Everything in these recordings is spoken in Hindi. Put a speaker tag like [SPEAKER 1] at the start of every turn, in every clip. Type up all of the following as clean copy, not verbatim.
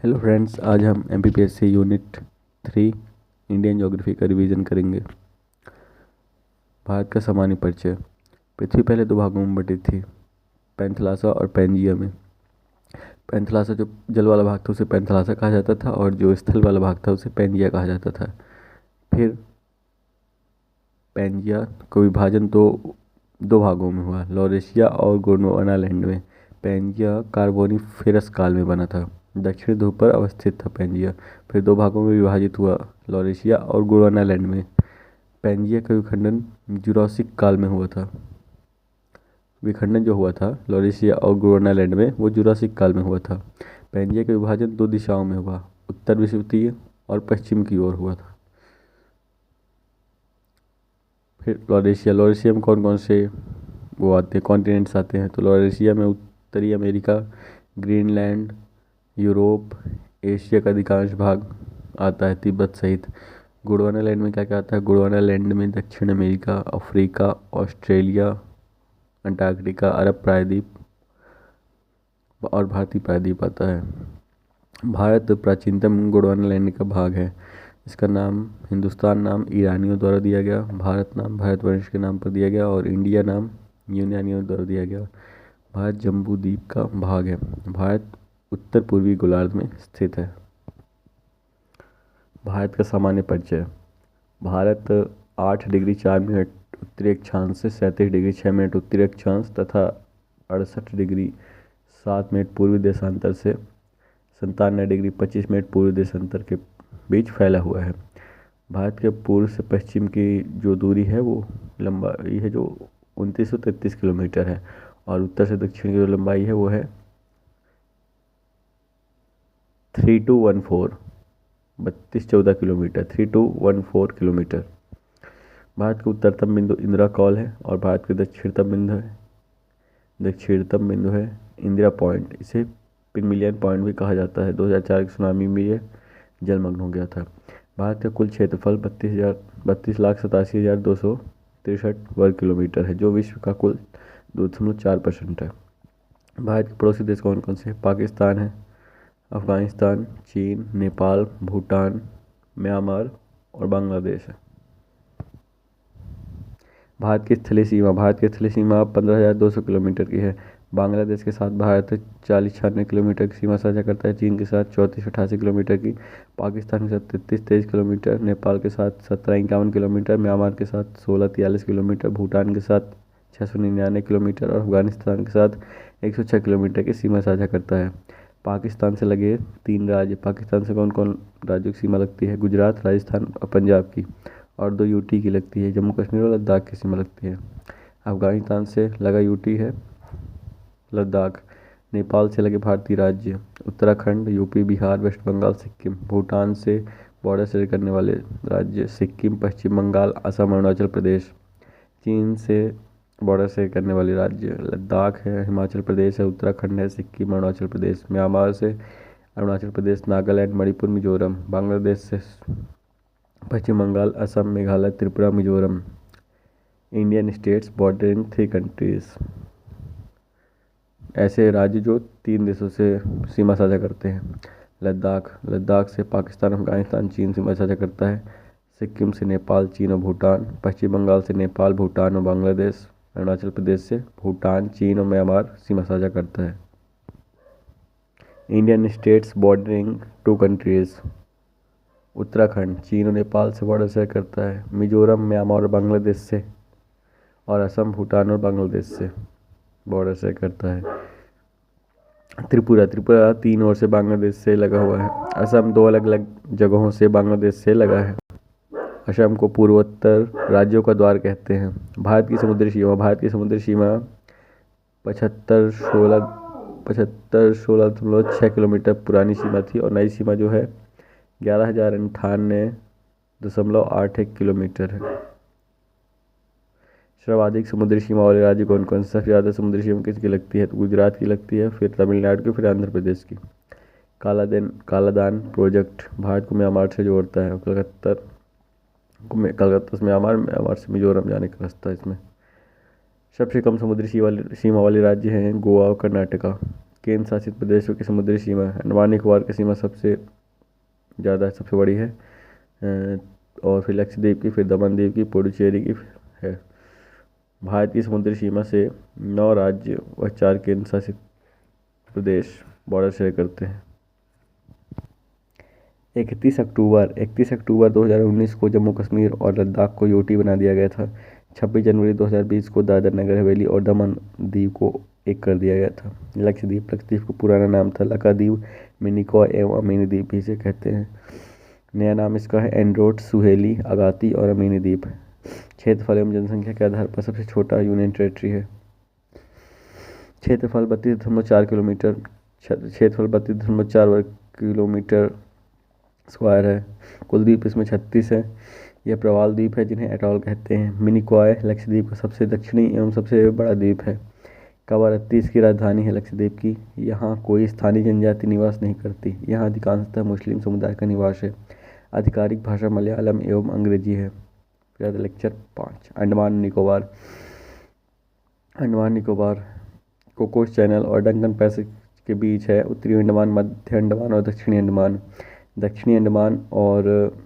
[SPEAKER 1] हेलो फ्रेंड्स, आज हम एमपीपीएससी यूनिट 3 इंडियन ज्योग्राफी का रिवीजन करेंगे। भारत का सामान्य परिचय। पृथ्वी पहले दो भागों में बटी थी, पैंथलासा और पैंजिया में। पैंथलासा जो जल वाला भाग था उसे पैंथलासा कहा जाता था और जो स्थल वाला भाग था उसे पैंजिया कहा जाता था। फिर पैंजिया का विभाजन दो दो भागों में हुआ, लॉरेशिया और गोंडवानालैंड में। पैंजिया कार्बोनिफेरस काल में बना था। दक्षिण ध्रुव पर अवस्थित था पैंजिया। फिर दो भागों में विभाजित हुआ, लॉरेशिया और गोंडवानालैंड में। पैंजिया का विखंडन जुरासिक काल में हुआ था। विखंडन जो हुआ था लॉरेशिया और गोंडवानालैंड में, वो जुरासिक काल में हुआ था। पैंजिया का विभाजन दो दिशाओं में हुआ, उत्तर विषुवतीय और पश्चिम की ओर हुआ था। फिर लॉरेशिया में कौन कौन से वो आते हैं, कॉन्टिनेंट्स आते हैं। तो लॉरेशिया में उत्तरी अमेरिका, ग्रीनलैंड, यूरोप, एशिया का अधिकांश भाग आता है, तिब्बत सहित। गोंडवानालैंड में क्या क्या आता है? गोंडवानालैंड में दक्षिण अमेरिका, अफ्रीका, ऑस्ट्रेलिया, अंटार्कटिका, अरब प्रायद्वीप और भारतीय प्रायद्वीप आता है। भारत प्राचीनतम गोंडवानालैंड का भाग है। इसका नाम हिंदुस्तान नाम ईरानियों द्वारा दिया गया, भारत नाम भारतवर्ष के नाम पर दिया गया और इंडिया नाम यूनानियों द्वारा दिया गया। भारत जम्बू द्वीप का भाग है। भारत उत्तर पूर्वी गोलार्ध में स्थित है। भारत का सामान्य परिचय। भारत 8 डिग्री 4 मिनट उत्तरी अक्षांश से 37 डिग्री 6 मिनट उत्तरी अक्षांश तथा 68 डिग्री 7 मिनट पूर्वी देशांतर से 97 डिग्री 25 मिनट पूर्वी देशांतर के बीच फैला हुआ है। भारत के पूर्व से पश्चिम की जो दूरी है वो लंबाई है जो 2933 किलोमीटर है और उत्तर से दक्षिण की जो लंबाई है वो है 3214 3214 किलोमीटर 3214 किलोमीटर। भारत का उत्तरतम बिंदु इंदिरा कॉल है और भारत के दक्षिणतम बिंदु है इंदिरा पॉइंट। इसे पिगमिलियन पॉइंट भी कहा जाता है। 2004 की सुनामी में ये जलमग्न हो गया था। भारत का कुल क्षेत्रफल 32,87,263 वर्ग किलोमीटर है, जो विश्व का कुल 2.4% है। भारत के पड़ोसी देश कौन कौन से? पाकिस्तान है, अफगानिस्तान, चीन, नेपाल, भूटान, म्यांमार और बांग्लादेश है। भारत की स्थलीय सीमा 15,200 किलोमीटर की है। बांग्लादेश के साथ भारत 4096 किलोमीटर की सीमा साझा करता है। चीन के साथ 3488 किलोमीटर की, पाकिस्तान के साथ 3323 किलोमीटर, नेपाल के साथ 1751 किलोमीटर, म्यांमार के साथ 1643 किलोमीटर, भूटान के साथ 699 किलोमीटर और अफगानिस्तान के साथ 106 किलोमीटर की सीमा साझा करता है। पाकिस्तान से लगे 3 राज्य। पाकिस्तान से कौन कौन राज्यों की सीमा लगती है? गुजरात, राजस्थान और पंजाब की, और 2 यूटी की लगती है। जम्मू कश्मीर और लद्दाख की सीमा लगती है। अफगानिस्तान से लगा यूटी है लद्दाख। नेपाल से लगे भारतीय राज्य उत्तराखंड, यूपी, बिहार, वेस्ट बंगाल, सिक्किम। भूटान से बॉर्डर शेयर करने वाले राज्य सिक्किम, पश्चिम बंगाल, असम, अरुणाचल प्रदेश। चीन से बॉर्डर शेयर करने वाले राज्य लद्दाख है, हिमाचल प्रदेश है, उत्तराखंड है, सिक्किम, अरुणाचल प्रदेश। म्यांमार से अरुणाचल प्रदेश, नागालैंड, मणिपुर, मिजोरम। बांग्लादेश से Paschim Bangal, Assam, Meghalaya, Tripura, Mizoram. Indian states bordering 3 countries. ऐसे राज्य जो 3 देशों से सीमा साझा करते हैं। लद्दाख से पाकिस्तान, अफगानिस्तान, चीन सीमा साझा करता है। सिक्किम से नेपाल, चीन और भूटान। पश्चिम बंगाल से नेपाल, भूटान और बांग्लादेश। अरुणाचल प्रदेश से भूटान, चीन और म्यांमार सीमा साझा करता है। Indian states bordering 2 countries. Uttarakhand चीन और नेपाल से बॉर्डर शेयर करता है। मिजोरम म्यांमार और बांग्लादेश से, और असम भूटान और बांग्लादेश से बॉर्डर शेयर करता है। त्रिपुरा 3 ओर से बांग्लादेश से लगा हुआ है। असम 2 अलग अलग जगहों से बांग्लादेश से लगा है। असम को पूर्वोत्तर राज्यों का द्वार कहते हैं। भारत की समुद्री सीमा 75,16.6 किलोमीटर पुरानी सीमा थी और नई सीमा जो है 11,098.81 किलोमीटर है। सर्वाधिक समुद्री सीमा वाले राज्य कौन कौन से? सबसे ज़्यादा समुद्री सीमा किसकी लगती है? तो गुजरात की लगती है, फिर तमिलनाडु की, फिर आंध्र प्रदेश की। कालादान प्रोजेक्ट भारत को म्यांमार से जोड़ता है। कलकत्ता से म्यांमार, म्यांमार से मिजोरम जाने का रास्ता इसमें। सबसे कम समुद्री सीमा वाले राज्य हैं गोवा और कर्नाटका। केंद्र शासित प्रदेशों की समुद्री सीमा। अंडमान निकोबार की सीमा सबसे बड़ी है, और फिर लक्षद्वीप की, फिर दमन द्वीप की, पुडुचेरी की है। भारत की समुद्री सीमा से 9 राज्य व 4 केंद्र शासित प्रदेश बॉर्डर शेयर करते हैं। 31 अक्टूबर 2019 को जम्मू कश्मीर और लद्दाख को यूटी बना दिया गया था। 26 जनवरी 2020 को दादर नगर हवेली और दमन द्वीप को एक कर दिया गया था। लक्षद्वीप का पुराना नाम था लकाद्वीप, मिनिकॉय एवं अमीनी द्वीप भी इसे कहते हैं। नया नाम इसका है एंड्रोट, सुहेली, अगाती और अमीनी द्वीप। क्षेत्रफल एवं जनसंख्या के आधार पर सबसे छोटा यूनियन टेरिटरी है। क्षेत्रफल 32.4 किलोमीटर 32.4 वर्ग किलोमीटर स्क्वायर है। कुल द्वीप इसमें 36 है। यह प्रवाल द्वीप है जिन्हें एटॉल कहते हैं। मिनिकॉय लक्षद्वीप का सबसे दक्षिणी एवं सबसे बड़ा द्वीप है। कवारत्ती इसकी राजधानी है लक्षद्वीप की। यहाँ कोई स्थानीय जनजाति निवास नहीं करती। यहाँ अधिकांशतः मुस्लिम समुदाय का निवास है। आधिकारिक भाषा मलयालम एवं अंग्रेजी है। Lecture 5 Andaman Nicobar. Andaman Nicobar Cocos channel और डंकन पैसेज के बीच है। उत्तरी अंडमान, मध्य अंडमान और दक्षिणी अंडमान। दक्षिणी अंडमान और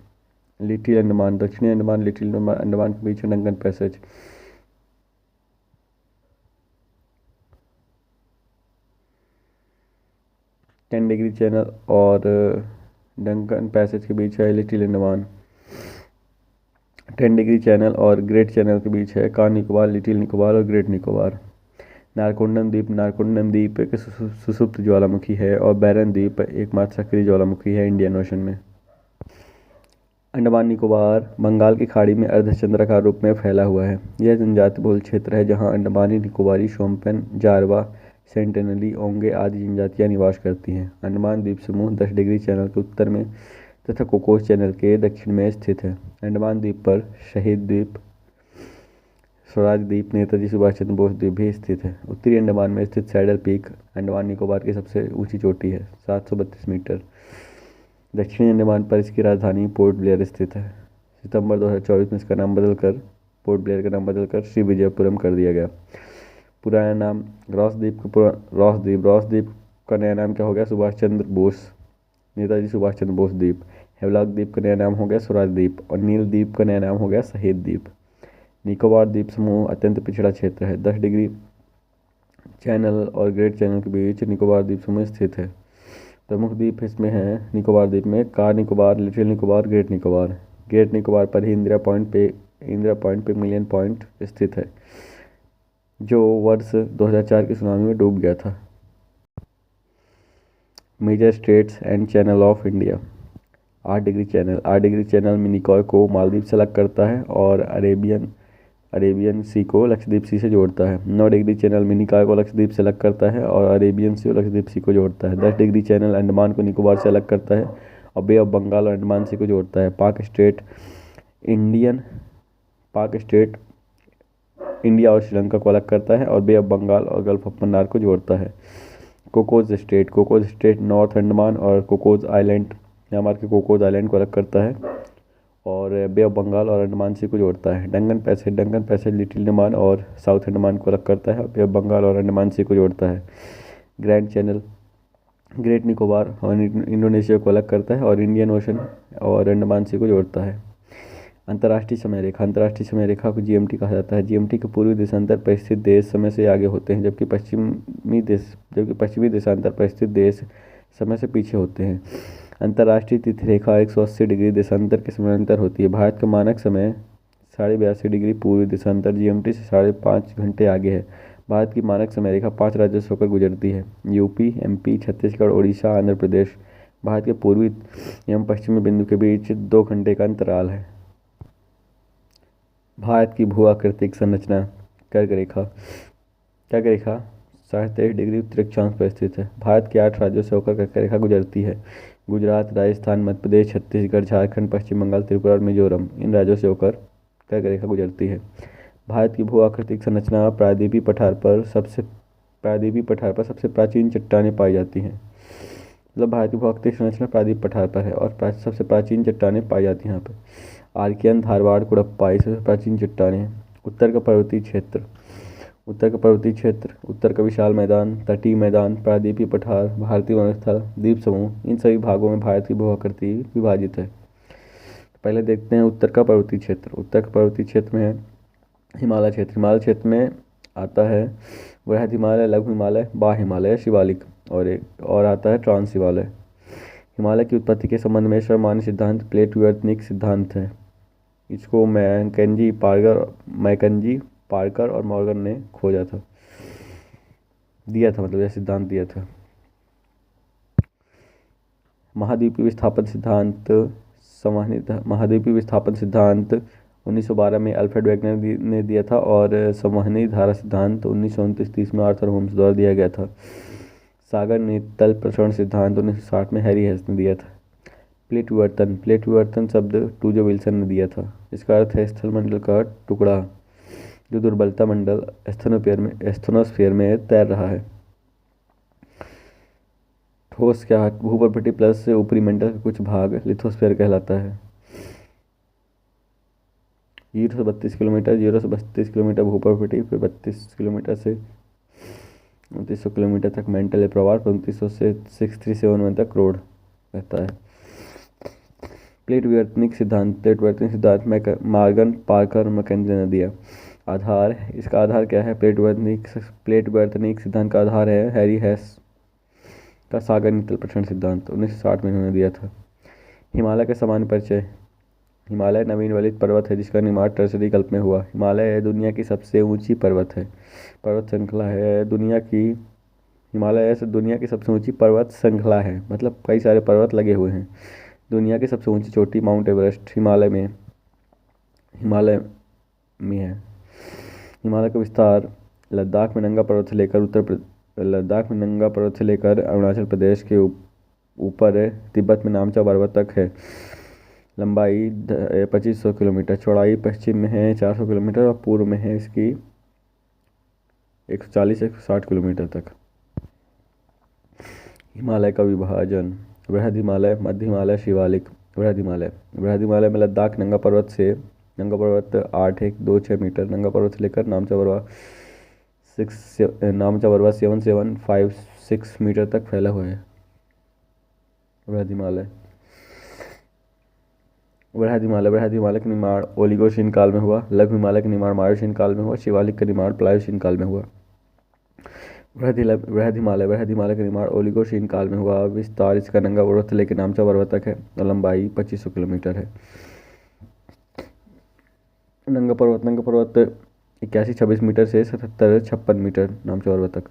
[SPEAKER 1] लिटिल अंडमान, दक्षिणी अंडमान लिटिल अंडमान के बीच है Duncan passage. Ten degree channel और डंकन पैसेज के बीच है लिटिल अंडमान। 10 डिग्री चैनल और ग्रेट चैनल के बीच है कार निकोबार, लिटिल निकोबार और ग्रेट निकोबार। नारकोंडम द्वीप एक सुषुप्त ज्वालामुखी है और बैरन द्वीप एकमात्र सक्रिय ज्वालामुखी है इंडियन ओशन में। अंडमान निकोबार बंगाल की खाड़ी में अर्धचंद्राकार रूप में फैला हुआ है। यह जनजाति बहुल क्षेत्र है जहां अंडमानी निकोबारी, शोम्पेन, जारवा, सेंटिनली, ओंगे आदि जनजातियां निवास करती हैं। अंडमान द्वीप समूह 10 डिग्री चैनल के उत्तर में तथा कोकोस चैनल के दक्षिण में स्थित है। अंडमान द्वीप पर शहीद द्वीप, स्वराज द्वीप, नेताजी सुभाष चंद्र बोस द्वीप भी स्थित है। उत्तरी अंडमान में स्थित सैडल पीक अंडमान निकोबार की सबसे ऊंची चोटी है, 732 मीटर। दक्षिणी अंडमान पर इसकी राजधानी पोर्ट ब्लेयर स्थित है। सितंबर 2024 में इसका नाम बदलकर पोर्ट ब्लेयर का नाम बदलकर श्री विजयपुरम कर दिया गया। पुराना नाम रॉस द्वीप का नया नाम क्या हो गया? सुभाष चंद्र बोस, नेताजी सुभाष चंद्र बोस द्वीप। हेवलॉक द्वीप का नया नाम हो गया स्वराज द्वीप और नील द्वीप का नया नाम हो गया शहीद द्वीप। निकोबार द्वीप समूह अत्यंत पिछड़ा क्षेत्र है। 10 डिग्री चैनल और ग्रेट चैनल के बीच निकोबार द्वीप समूह स्थित है। प्रमुख द्वीप इसमें हैं निकोबार द्वीप में car Nicobar, little Nicobar, great Nicobar. Great Nicobar पर ही इंदिरा पॉइंट पे मिलियन पॉइंट स्थित है, जो वर्ष 2004 की सुनामी में डूब गया था। Major straits and channel of India. 8 degree channel Minicoy को मालदीव से अलग करता है और अरेबियन सी को लक्षद्वीप सी से जोड़ता है। 9 डिग्री चैनल मिनिकॉय को लक्षद्वीप से अलग करता है और अरेबियन सी और लक्षद्वीप सी को जोड़ता है। 10 डिग्री चैनल अंडमान को निकोबार से अलग करता है और बे ऑफ बंगाल और अंडमान सी को जोड़ता है। पाक स्टेट इंडिया और श्रीलंका को अलग करता है और बे ऑफ बंगाल और गल्फ ऑफ मन्नार को जोड़ता है। कोकोस स्टेट नॉर्थ अंडमान और कोकोस आइलैंड, म्यांमार के कोकोस आइलैंड को अलग करता है और बे ऑफ बंगाल और अंडमान सी को जोड़ता है। डंकन पैसेज लिटिल अंडमान और साउथ अंडमान को अलग करता है और बे ऑफ बंगाल और अंडमान सी को जोड़ता है। ग्रैंड चैनल ग्रेट निकोबार और इंडोनेशिया को अलग करता है और इंडियन ओशन और अंडमान सी को जोड़ता है। अंतर्राष्ट्रीय समय रेखा को जीएमटी कहा जाता है। जीएमटी के पूर्वी देशांतर पर स्थित देश समय से आगे होते हैं, जबकि पश्चिमी देशांतर पर स्थित देश समय से पीछे होते हैं। अंतर्राष्ट्रीय तिथि रेखा 180 डिग्री देशांतर के समानांतर होती है। भारत का मानक समय 82.5 डिग्री पूर्वी देशांतर जीएमटी से 5.5 घंटे आगे है। भारत की मानक समय रेखा 5 राज्यों से होकर गुजरती है: यूपी, एमपी, छत्तीसगढ़, ओडिशा, आंध्र प्रदेश। भारत के पूर्वी एवं पश्चिमी बिंदु के बीच 2 घंटे का अंतराल है। भारत की भू आकृतिक संरचना कर्क रेखा 23.5 डिग्री उत्तरी अक्षांश पर स्थित है। भारत के 8 राज्यों से होकर कर्क रेखा गुजरती है: गुजरात, राजस्थान, मध्य प्रदेश, छत्तीसगढ़, झारखंड, पश्चिम बंगाल, त्रिपुरा और मिजोरम। इन राज्यों से होकर कर्क रेखा गुजरती है। भारत की भू आकृतिक संरचना प्रायद्वीपीय पठार पर सबसे प्राचीन चट्टानें पाई जाती हैं। मतलब भारत की भू आकृतिक संरचना प्रायद्वीपीय पठार पर है और सबसे प्राचीन चट्टानें पाई जाती हैं यहाँ पर। आर्कियन, धारवाड़, कुड़प्पा ये सबसे प्राचीन चट्टानें हैं। उत्तर का पर्वतीय क्षेत्र उत्तर का पर्वतीय क्षेत्र, उत्तर का विशाल मैदान, तटीय मैदान, प्रायद्वीपीय पठार, भारतीय वनस्थल, द्वीप समूह, इन सभी भागों में भारत की भूआकृति विभाजित है। पहले देखते हैं उत्तर का पर्वतीय क्षेत्र। उत्तर का पर्वतीय क्षेत्र में है हिमालय क्षेत्र। हिमालय क्षेत्र में आता है वृहद हिमालय, लघु हिमालय, बाह्य हिमालय, शिवालिक और आता है ट्रांस हिमालय। हिमालय की उत्पत्ति के संबंध में सर्वमान्य सिद्धांत प्लेट विवर्तनिक सिद्धांत है। इसको मैकेंजी पार्कर और मॉर्गन ने खोजा था, दिया था, मतलब यह सिद्धांत दिया था। महाद्वीपीय विस्थापन सिद्धांत महाद्वीपीय विस्थापन सिद्धांत 1912 में अल्फ्रेड वेगनर ने दिया था और संवहनी धारा सिद्धांत 1929-30 में आर्थर होम्स द्वारा दिया गया था। सागर नीतल प्रसरण सिद्धांत 1960 में हैरी हेस ने दिया था। प्लेट विवर्तन शब्द टूजो विल्सन ने दिया था। इसका अर्थ है स्थलमंडल का टुकड़ा जो दुर्बलता मंडल एस्थनोस्फीयर में तैर रहा है। ठोस क्या, भूपर्वतीय प्लस से ऊपरी मंडल का कुछ भाग लिथोस्फीयर कहलाता है। 0 से 32 किलोमीटर भूपर्वतीय, फिर 32 किलोमीटर से 2900 किलोमीटर तक मेंटल प्रवाह, 2900 से 6371 तक रोड रहता है। प्लेट विवर्तनिक सिद्धांत मॉर्गन, पार्कर, मैकेंजी ने दिया। आधार, इसका आधार क्या है? प्लेट विवर्तनिक सिद्धांत का आधार है हैरी हेस का सागर नीतल प्रसरण सिद्धांत 1960 में इन्होंने दिया था। हिमालय का सामान्य परिचय। हिमालय नवीन वलित पर्वत है जिसका निर्माण टर्सरी कल्प में हुआ। हिमालय दुनिया की सबसे ऊंची पर्वत श्रृंखला है। हिमालय दुनिया की सबसे ऊंची पर्वत श्रृंखला है, मतलब कई सारे पर्वत लगे हुए हैं। दुनिया की सबसे ऊंची चोटी माउंट एवरेस्ट हिमालय में है। हिमालय का विस्तार लद्दाख में नंगा पर्वत से लेकर अरुणाचल प्रदेश के ऊपर तिब्बत में नामचा पर्वत तक है। लंबाई 2500 किलोमीटर, चौड़ाई पश्चिम में है 400 किलोमीटर और पूर्व में है इसकी 140-160 किलोमीटर तक। हिमालय का विभाजन, वृहद हिमालय, मध्य हिमालय, शिवालिक। वृहद हिमालय में लद्दाख नंगा पर्वत 8126 मीटर, नंगा पर्वत से लेकर नामचा बरवा 7756 मीटर तक फैला हुआ है। वृहद हिमालय का निर्माण ओलिगोशीन काल में हुआ। लघु हिमालय का निर्माण मायोशीन काल में हुआ। शिवालिक का निर्माण प्लायोशीन काल में हुआ। वृहद हिमालय का निर्माण ओलिगोशीन काल में हुआ। विस्तार इसका नंगा पर्वत से लेकर नामचा पर्वत तक है और लंबाई 2500 किलोमीटर है। नंगा पर्वत 8126 मीटर से 7756 मीटर नामचा पर्वत तक।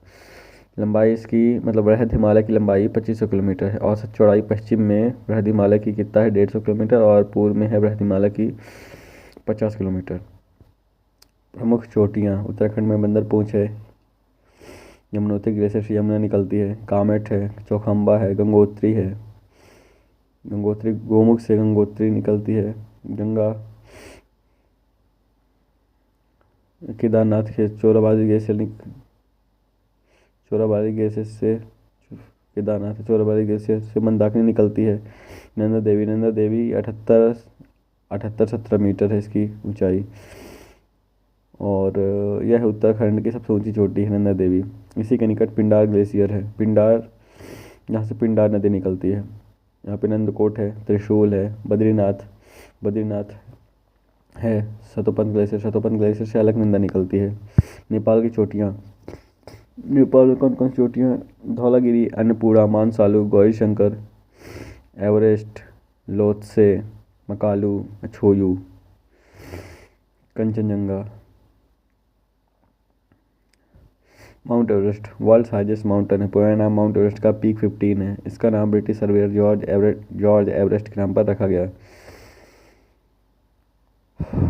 [SPEAKER 1] लंबाई इसकी, मतलब वृहद हिमालय की लंबाई 2500 किलोमीटर है। औसत चौड़ाई पश्चिम में वृहद हिमालय की कितना है 150 किलोमीटर और पूर्व में है वृहद हिमालय की 50 किलोमीटर। प्रमुख चोटियाँ, उत्तराखंड में बंदरपूंछ है, यमुनोत्री ग्लेशियर से यमुना निकलती है, कामेट है, चौखंबा है, गंगोत्री है, गोमुख से गंगोत्री निकलती है, गंगा, केदारनाथ के चोराबाड़ी ग्लेशियर से मंदाकिनी निकलती है। नंदा देवी 78-17 मीटर है इसकी ऊंचाई और यह उत्तराखंड की सबसे ऊंची चोटी है नंदा देवी। इसी के निकट पिंडार ग्लेशियर है। यहाँ से पिंडार नदी निकलती है। यहाँ पे नंदकोट है, त्रिशूल है, बद्रीनाथ है, शतोपंथ ग्लेशियर से अलकनंदा निकलती है। नेपाल की चोटियाँ, नेपाल में कौन कौन सी चोटियाँ? Dhaulagiri, Annapurna, Manaslu, Gaurishankar, Everest, Lhotse, Makalu, Cho Oyu, Kanchenjunga. Mount Everest world highest mountain है। पुराना नाम माउंट एवरेस्ट का पीक 15 है। इसका नाम ब्रिटिश सर्वेयर जॉर्ज एवरेस्ट के नाम पर रखा गया।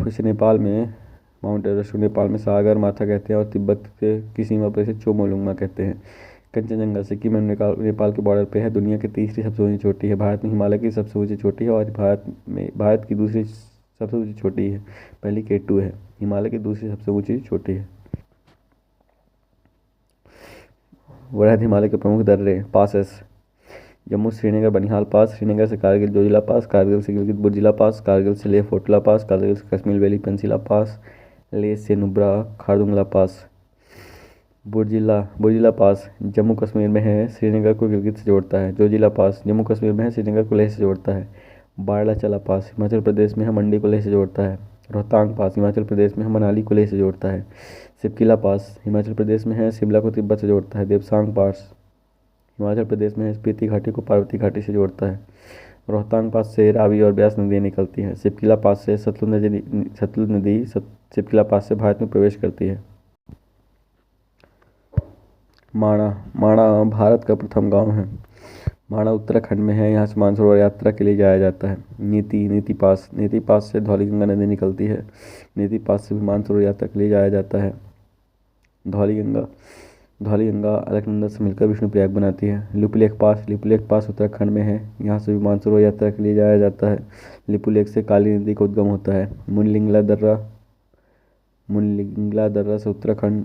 [SPEAKER 1] इसे नेपाल में माउंट एवरेस्ट को नेपाल में सागर माथा कहते हैं और तिब्बत की सीमा पर इसे चोमोलुंगमा कहते हैं। कंचनजंगा सिक्किम में नेपाल के बॉर्डर पे है। दुनिया की तीसरी सबसे ऊंची चोटी है। भारत में हिमालय की सबसे ऊंची चोटी है और भारत की दूसरी सबसे ऊंची चोटी है। पहली K2 है। हिमालय की दूसरी सबसे ऊंची चोटी है। वृहद हिमालय के प्रमुख दर्रे पासेस, जम्मू श्रीनगर बनिहाल पास, श्रीनगर से कारगिल जोजिला पास, कारगिल से गिलगित बुर्जिला पास, कारगिल से लेह फोर्टला पास, कारगिल से कश्मीर वैली पेंसिला पास, लेह से नुब्रा खारदुंगला पास। बुर्जिला पास जम्मू कश्मीर में है, श्रीनगर को गिलगित से जोड़ता है। जोजिला पास जम्मू कश्मीर में है, श्रीनगर को लेह से जोड़ता है। बारलाचला पास हिमाचल प्रदेश में है, मंडी को लेह से जोड़ता है। रोहतांग पास हिमाचल प्रदेश में है, मनाली को लेह से जोड़ता है। सिपकिला पास हिमाचल प्रदेश में है, शिमला को तिब्बत से जोड़ता है। देवसांग पास हिमाचल प्रदेश में है, स्पीति घाटी को पार्वती घाटी से जोड़ता है। रोहतांग पास से रावी और ब्यास नदियाँ निकलती हैं। सिपकिला पास से सतलुज नदी सिपकिला पास से भारत में प्रवेश करती है। माणा माणा भारत का प्रथम गांव है। माणा उत्तराखंड में है, यहाँ से मानसरोवर यात्रा के लिए जाया जाता है। नीति पास से धौलीगंगा नदी निकलती है। नीति पास से भी मानसरोवर यात्रा के लिए जाया जाता है। धौलीगंगा अलकनंदा से मिलकर विष्णुप्रयाग बनाती है। लिपुलेख पास उत्तराखंड में है, यहाँ से भी मानसरोवर यात्रा के लिए जाया जाता है। लिपुलेख से काली नदी का उद्गम होता है। मुनलिंगला दर्रा से उत्तराखंड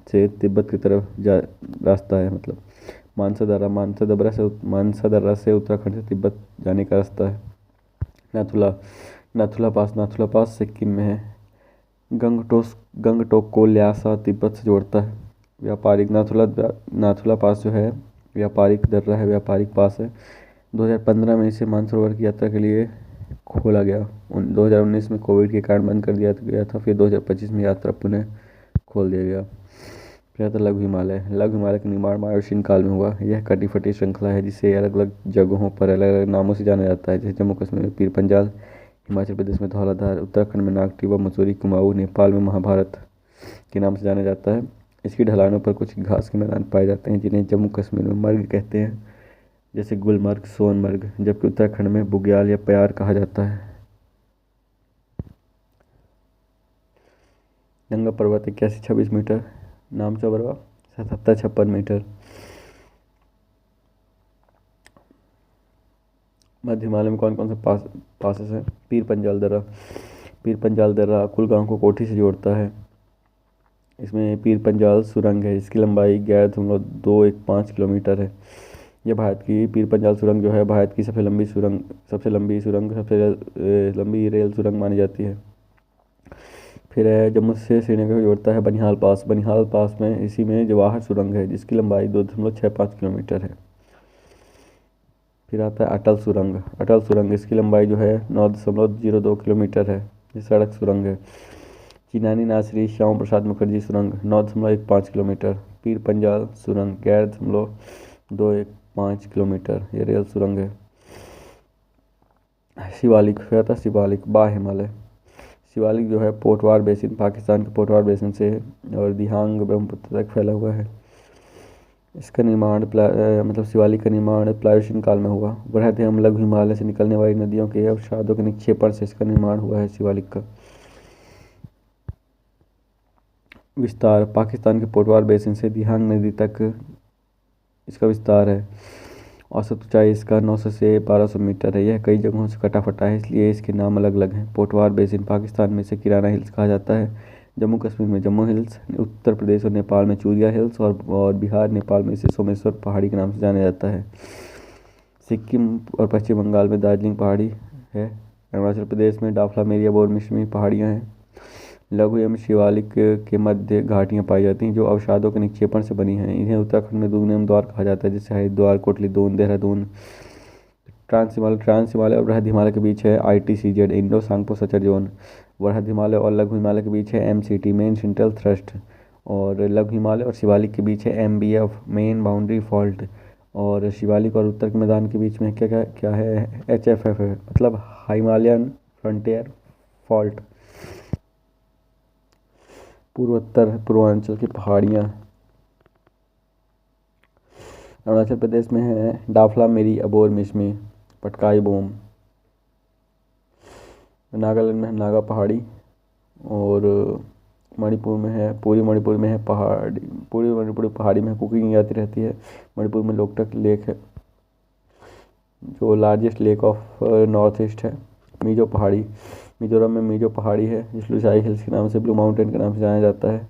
[SPEAKER 1] से तिब्बत की तरफ रास्ता है, मतलब मानसा दर्रा से उत्तराखंड से तिब्बत जाने का रास्ता है। नाथुला पास सिक्किम में है। गंगटोक को ल्यासा तिब्बत से जोड़ता है। नाथुला पास जो है व्यापारिक दर्रा है, व्यापारिक पास है। 2015 में इसे मानसरोवर की यात्रा के लिए खोला गया। 2019 में कोविड के कारण बंद कर दिया गया था, फिर 2025 में यात्रा पुनः खोल दिया गया। लघु हिमालय का निर्माण मायोसीन काल में हुआ। यह कटी फटी श्रृंखला है जिसे अलग अलग जगहों पर अलग अलग नामों से जाना जाता है, जैसे जम्मू कश्मीर में पीर पंजाल, हिमाचल प्रदेश में धौलाधार, उत्तराखंड में नागटिवा, मसूरी, कुमाऊं, नेपाल में महाभारत के नाम से जाना जाता है। इसकी ढलानों पर कुछ घास के मैदान पाए जाते हैं जिन्हें जम्मू कश्मीर में मर्ग कहते हैं, जैसे गुलमर्ग, सोनमर्ग, जबकि उत्तराखंड में बुग्याल या प्यार कहा जाता है। नंगा पर्वत 81-26 मीटर, नामचा बरवा 77-56 मीटर। मध्य हिमालय में कौन कौन से पासेस हैं? पीर पंजाल दर्रा कुलगांव को कोठी से जोड़ता है। इसमें पीर पंजाल सुरंग है, इसकी लंबाई 11.215 किलोमीटर है। यह भारत की पीर पंजाल सुरंग जो है भारत की सबसे लंबी रेल सुरंग मानी जाती है। फिर है जम्मू से श्रीनगर को जोड़ता है बनिहाल पास में इसी में जवाहर सुरंग है, जिसकी लंबाई 2.65 किलोमीटर है। फिर आता है अटल सुरंग, इसकी लंबाई जो है 9.02 किलोमीटर है। ये सड़क सुरंग है। चिनानी नासरी श्याम प्रसाद मुखर्जी सुरंग 9.15 किलोमीटर। पीर पंजाल सुरंग 11.215 किलोमीटर, ये रेल सुरंग है। शिवालिक बा हिमालय। शिवालिक जो है पोटवार बेसिन, पाकिस्तान के पोटवार बेसिन से और दिहांग ब्रह्मपुत्र तक फैला हुआ है। इसका निर्माण शिवालिक का निर्माण प्लायोसीन काल में हुआ। बृहद एवं लघु हिमालय से निकलने वाली नदियों के अवसादों के निक्षेपण से इसका निर्माण हुआ है शिवालिक का। विस्तार पाकिस्तान के पोटवार बेसिन से दिहांग नदी तक इसका विस्तार है। औसत ऊंचाई इसका 900 से 1200 मीटर है। यह कई जगहों से कटा फटा है, इसलिए इसके नाम अलग अलग हैं। पोटवार बेसिन पाकिस्तान में इसे किराना हिल्स कहा जाता है। जम्मू कश्मीर में जम्मू हिल्स, उत्तर प्रदेश और नेपाल में चूरिया हिल्स और बिहार नेपाल में इसे सोमेश्वर पहाड़ी के नाम से जाना जाता है। सिक्किम और पश्चिम बंगाल में दार्जिलिंग पहाड़ी है। अरुणाचल प्रदेश में डाफला मेरिया बोरमिश्मी पहाड़ियाँ हैं। लघु एवं शिवालिक के मध्य घाटियाँ पाई जाती हैं जो अवसादों के निक्षेपण से बनी हैं। इन्हें उत्तराखंड में दुगने द्वार कहा जाता है, जैसे हरिद्वार, कोटलीदोन, देहरादून। ट्रांस हिमालय और बृहद हिमालय के बीच है ITCZ, Indo Tsangpo suture zone. बृहद हिमालय और लघु हिमालय के बीच है MCT, मेन सिंटल थ्रस्ट। और लघु हिमालय और शिवालिक के बीच है MBF, मेन बाउंड्री फॉल्ट। और शिवालिक और उत्तर के मैदान के बीच में क्या है HFF है, मतलब हिमालयन फ्रंटियर फॉल्ट। पूर्वांचल की पहाड़ियाँ अरुणाचल प्रदेश में है डाफला मेरी, अबोर मिश्मी, पटकाई बोम। नागालैंड में है नागा पहाड़ी। और मणिपुर में है पूरी मणिपुर में पहाड़ी में कुकिंग जाती रहती है। मणिपुर में लोकटक लेक है जो largest lake of north east है। मिजोरम में मीजो पहाड़ी है जिस लुसाई हिल्स के नाम से, ब्लू माउंटेन के नाम से जाना जाता है।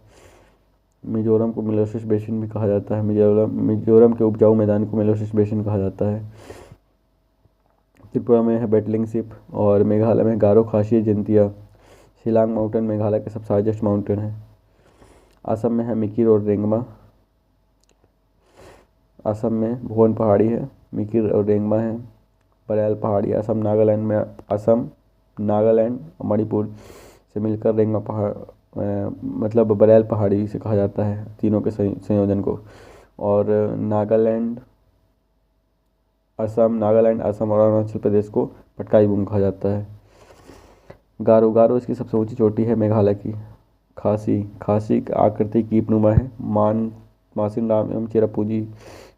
[SPEAKER 1] मिजोरम को मेलोसिस बेसिन भी कहा जाता है। मिजोरम के उपजाऊ मैदान को मेलोसिस बेसिन कहा जाता है। त्रिपुरा में है बेटलिंग सिप और मेघालय में गारो खासी जंतिया। शिलांग माउंटेन मेघालय का सबसे हाईएस्ट माउंटेन है। असम में है मिकिर और रेंगमा। असम में भोन पहाड़ी है, मिकिर और रेंगमा है। बरैल पहाड़ी असम नागालैंड में, असम नागालैंड और मणिपुर से मिलकर रेंगमा पहाड़ मतलब बरैल पहाड़ी से कहा जाता है, तीनों के संयोजन को। और नागालैंड असम और अरुणाचल प्रदेश को पटकाई बूम कहा जाता है। गारो गारो इसकी सबसे ऊंची चोटी है मेघालय की। खासी खासी की आकृति कीपनुमा है। मासिनराम एवं चेरापूंजी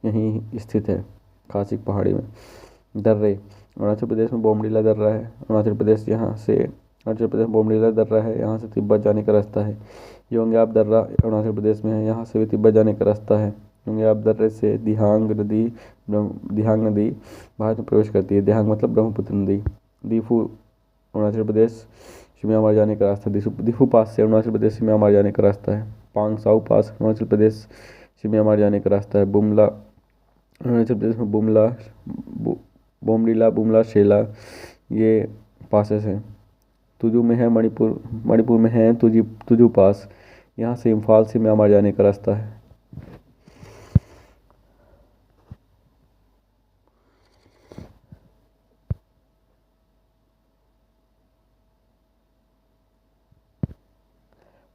[SPEAKER 1] यहीं स्थित है, खासी की पहाड़ी में। दर्रे अरुणाचल प्रदेश में बोमडीला दर्रा है। अरुणाचल प्रदेश में बोमडीला दर्रा है, यहाँ से तिब्बत जाने का रास्ता है। योंग्याप दर्रा अरुणाचल प्रदेश में है, यहाँ से भी तिब्बत जाने का रास्ता है। योंग्याप दर्रे से दिहांग नदी भारत में प्रवेश करती है। दिहांग मतलब ब्रह्मपुत्र नदी। दीफू अरुणाचल प्रदेश से म्यांमार जाने का रास्ता। दीफू पास से अरुणाचल प्रदेश से म्यांमार जाने का रास्ता है। पांगसाउ पास अरुणाचल प्रदेश से म्यांमार जाने का रास्ता है। बुमला अरुणाचल प्रदेश में बोमडीला बुमला शेला ये पासेस हैं। तुजू में है मणिपुर में है तुजू पास, यहाँ से इम्फाल से म्यांमार जाने का रास्ता है।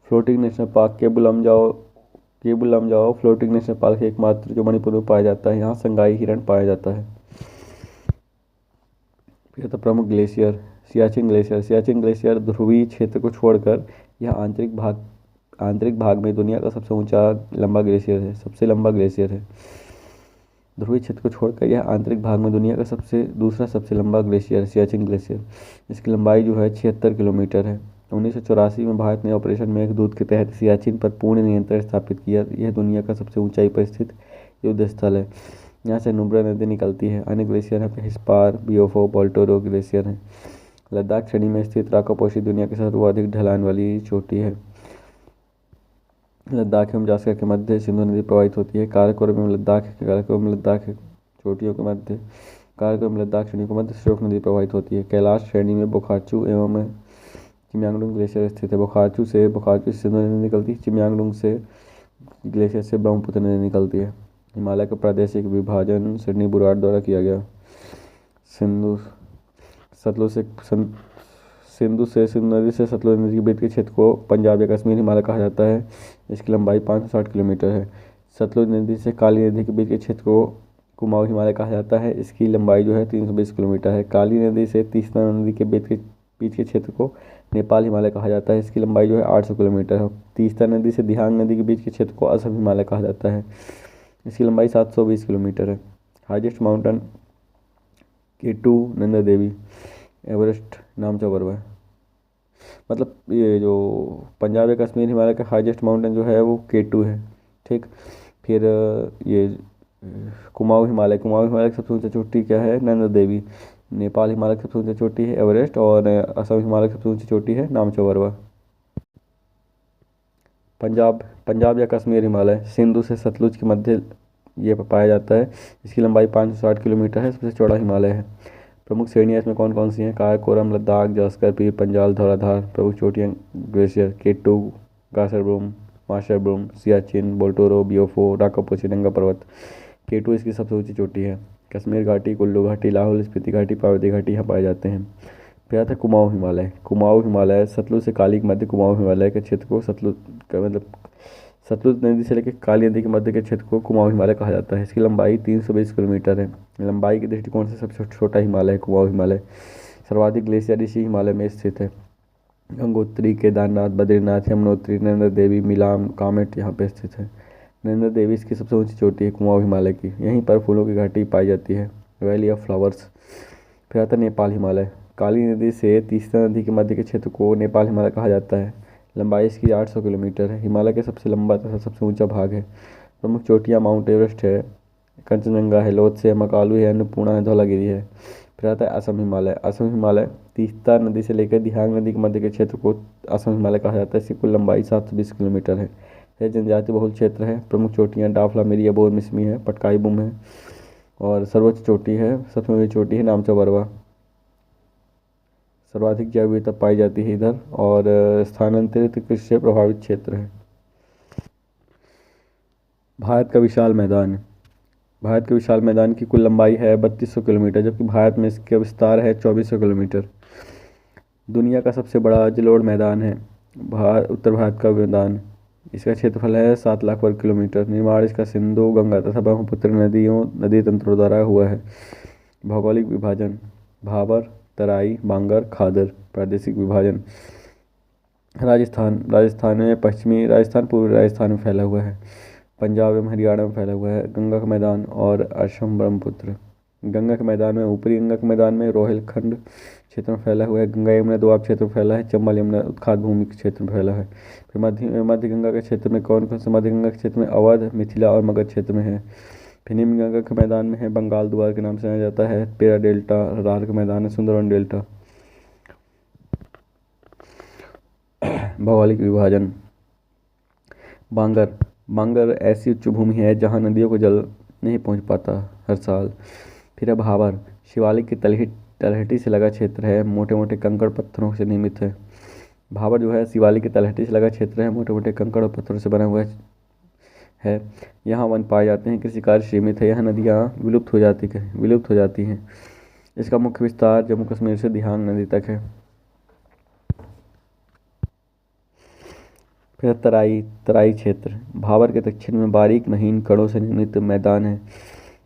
[SPEAKER 1] Floating national park Keibul Lamjao floating national park है एकमात्र जो मणिपुर में पाया जाता है। यहाँ संगाई हिरण पाया जाता है। फिर तो प्रमुख ग्लेशियर सियाचिन ग्लेशियर ध्रुवीय क्षेत्र को छोड़कर यह आंतरिक भाग में दुनिया का सबसे सबसे लंबा ग्लेशियर है। ध्रुवीय क्षेत्र को छोड़कर यह आंतरिक भाग में दुनिया का दूसरा सबसे लंबा ग्लेशियर है, सियाचिन ग्लेशियर। इसकी लंबाई जो है 76 किलोमीटर है। 1984 में भारत ने ऑपरेशन मेघदूत के तहत सियाचिन पर पूर्ण नियंत्रण स्थापित किया। यह दुनिया का सबसे ऊंचाई पर स्थित युद्ध स्थल है। यहाँ से नुब्रा नदी निकलती है। अन्य ग्लेशियर हैं हिस्पार, बियोफो, बोल्टोरो ग्लेशियर हैं। लद्दाख श्रेणी में स्थित राकापोशी दुनिया की सर्वाधिक ढलान वाली चोटी है। लद्दाख एवं जास्कर के मध्य सिंधु नदी प्रवाहित होती है। काराकोरम एवं लद्दाख चोटियों के मध्य काराकोरम लद्दाख श्रेणी के मध्य श्योक नदी प्रवाहित होती है। कैलाश श्रेणी में बोखारचू एवं चिमयांगडुंग ग्लेशियर स्थित है। बोखारचू से सिंधु नदी निकलती है। चिमयांगडुंग से ग्लेशियर से ब्रह्मपुत्र नदी निकलती है। हिमालय का प्रादेशिक विभाजन सिडनी बुराड द्वारा किया गया। सिंधु नदी से सतलुज नदी के बीच के क्षेत्र को पंजाब या कश्मीर हिमालय कहा जाता है। इसकी लंबाई 560 किलोमीटर है। सतलुज नदी से काली नदी के बीच के क्षेत्र को कुमाऊं हिमालय कहा जाता है। इसकी लंबाई जो है 320 किलोमीटर है। काली नदी से तीस्ता नदी के बीच के क्षेत्र को नेपाल हिमालय कहा जाता है। इसकी लंबाई जो है 800 किलोमीटर है। तीस्ता नदी से दिहांग नदी के बीच के क्षेत्र को असम हिमालय कहा जाता है। इसकी लंबाई 720 किलोमीटर है। Highest mountain K2 Nanda Devi, Everest नामचा पर्वत है। मतलब ये जो पंजाब या कश्मीर हिमालय का हाईएस्ट माउंटेन जो है वो K2 है। ठीक, फिर ये कुमाऊं हिमालय की सबसे ऊंची चोटी क्या है? नंदा देवी। नेपाल हिमालय की सबसे ऊंची चोटी है एवरेस्ट, और असम हिमालय की सबसे ऊंची चोटी है नामचा पर्वत। पंजाब या कश्मीर हिमालय सिंधु से सतलुज के मध्य ये पाया जाता है। इसकी लंबाई 560 किलोमीटर है। सबसे चौड़ा हिमालय है। प्रमुख श्रेणियाँ इसमें कौन कौन सी हैं? काराकोरम, लद्दाख, जास्कर, पीर पंजाल, धौलाधार। प्रमुख चोटियाँ ग्लेशियर K2, कासरब्रूम, माशरब्रूम, सियाचिन, बोल्टोरो, बियोफो, राकापोची, नंगा पर्वत। K2 इसकी सबसे ऊंची चोटी है। कश्मीर घाटी, कुल्लू घाटी, लाहौल स्पीति घाटी, पार्वती घाटी यहाँ पाए जाते हैं। फिर आता है कुमाऊं हिमालय सतलुज से काली के मध्य कुमाऊं हिमालय के क्षेत्र को सतलुज नदी से लेकर काली नदी के मध्य के क्षेत्र को कुमाऊं हिमालय कहा जाता है। इसकी लंबाई 320 किलोमीटर है। लंबाई के दृष्टिकोण से सबसे छोटा हिमालय है कुमाऊं हिमालय। सर्वाधिक ग्लेशियर इसी हिमालय में स्थित है। गंगोत्री, केदारनाथ, बद्रीनाथ, यमुनोत्री, नंदा देवी, मिलाम, कामेट यहाँ पे स्थित है। नंदा देवी इसकी सबसे ऊंची चोटी है कुमाऊं हिमालय की। यहीं पर फूलों की घाटी पाई जाती है, वैली ऑफ फ्लावर्स। फिर आता है नेपाल हिमालय। काली नदी से तीस्ता नदी के मध्य के क्षेत्र को नेपाल हिमालय कहा जाता है। लंबाई इसकी 800 किलोमीटर है। हिमालय का सबसे लंबा तथा सबसे ऊंचा भाग है। प्रमुख चोटियाँ माउंट एवरेस्ट है, कंचनजंगा है, लोत्से है, मकालू है, अन्नपूर्णा है, धौलागिरी है। फिर आता है असम हिमालय तीस्ता नदी से लेकर दिहांग नदी के मध्य के क्षेत्र को असम हिमालय कहा जाता है। इसकी कुल लंबाई 720 किलोमीटर है। यह जनजाति बहुल क्षेत्र है। प्रमुख चोटियाँ डाफला, मिरिया, बोर मिसमी है, पटकाई बुम है, और सर्वोच्च चोटी है, सबसे ऊंची चोटी है नामचा पर्वत। सर्वाधिक जैव विविधता पाई जाती है इधर, और स्थानांतरित कृषि से प्रभावित क्षेत्र है। भारत का विशाल मैदान। भारत के विशाल मैदान की कुल लंबाई है 3200 किलोमीटर, जबकि भारत में इसका विस्तार है 2400 किलोमीटर। दुनिया का सबसे बड़ा जलोढ़ मैदान है उत्तर भारत का मैदान। इसका क्षेत्रफल है 7 लाख वर्ग किलोमीटर। निर्माण इसका सिंधु, गंगा तथा ब्रह्मपुत्र नदी तंत्रों द्वारा हुआ है। भौगोलिक विभाजन: भाबर, तराई, बांगर, खादर। प्रादेशिक विभाजन: राजस्थान में पश्चिमी राजस्थान पूर्वी राजस्थान में फैला हुआ है। पंजाब एवं हरियाणा में फैला हुआ है। गंगा का मैदान और असम ब्रह्मपुत्र। गंगा के मैदान में ऊपरी गंगा के मैदान में रोहिलखंड क्षेत्र में फैला हुआ है। गंगा यमुना दोआब क्षेत्र में फैला है। चंबल यमुना उत्खाद भूमि के क्षेत्र में फैला है। फिर मध्य गंगा के क्षेत्र में कौन कौन सा मध्य गंगा के क्षेत्र में अवध, मिथिला और मगध क्षेत्र में है। फिर निम्न गंगा के मैदान में है बंगाल दुआर के नाम से जाना जाता है। पेरा डेल्टा, रार का मैदान है सुंदरवन डेल्टा। भौगोलिक विभाजन: बांगर ऐसी उच्च भूमि है जहाँ नदियों को जल नहीं पहुँच पाता हर साल। फिर है भाबर, शिवालिक की तलहटी से लगा क्षेत्र है, मोटे मोटे कंकड़ पत्थरों से निर्मित है। भाबर जो है शिवालिक की तलहटी से लगा क्षेत्र है, मोटे मोटे कंकड़ और पत्थरों से बना हुआ है। यहाँ वन पाए जाते हैं, कृषि कार्य सीमित है। यहाँ नदियाँ विलुप्त हो जाती हैं। इसका मुख्य विस्तार जम्मू कश्मीर से दिहांग नदी तक है। फिर तराई क्षेत्र: भाबर के दक्षिण में बारीक महीन कणों से निर्मित मैदान है,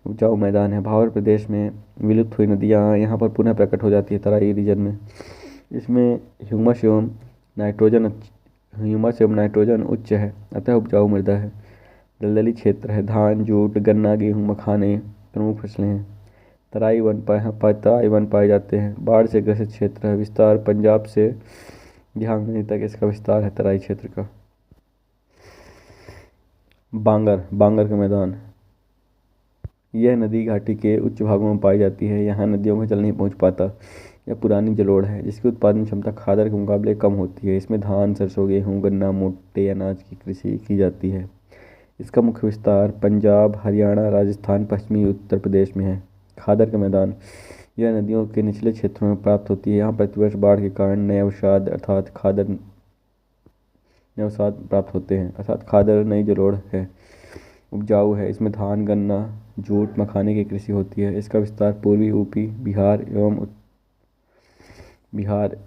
[SPEAKER 1] उपजाऊ मैदान है। भाबर प्रदेश में विलुप्त हुई नदियाँ यहाँ पर पुनः प्रकट हो जाती है तराई रीजन में। इसमें ह्यूमस एवं नाइट्रोजन उच्च है, अतः उपजाऊ मृदा है। दलदली क्षेत्र है। धान, जूट, गन्ना, गेहूँ, मखाने प्रमुख फसलें हैं। तराई वन पाए जाते हैं। बाढ़ से ग्रसित क्षेत्र है। विस्तार पंजाब से दिहांग नदी तक इसका विस्तार है तराई क्षेत्र का। बांगर का मैदान: यह नदी घाटी के उच्च भागों में पाई जाती है। यहाँ नदियों में जल नहीं पहुँच पाता। यह पुरानी जलोढ़ है जिसकी उत्पादन क्षमता खादर के मुकाबले कम होती है। इसमें धान, सरसों, गेहूँ, गन्ना, मोटे अनाज की कृषि की जाती है। इसका मुख्य विस्तार पंजाब, हरियाणा, राजस्थान, पश्चिमी उत्तर प्रदेश में है। खादर का मैदान: यह नदियों के निचले क्षेत्रों में प्राप्त होती है। यहाँ प्रतिवर्ष बाढ़ के कारण नए अवसाद प्राप्त होते हैं, अर्थात खादर नई जलोढ़ है। उपजाऊ है। इसमें धान, गन्ना, जूट, मखाने की कृषि होती है। इसका विस्तार पूर्वी यूपी, बिहार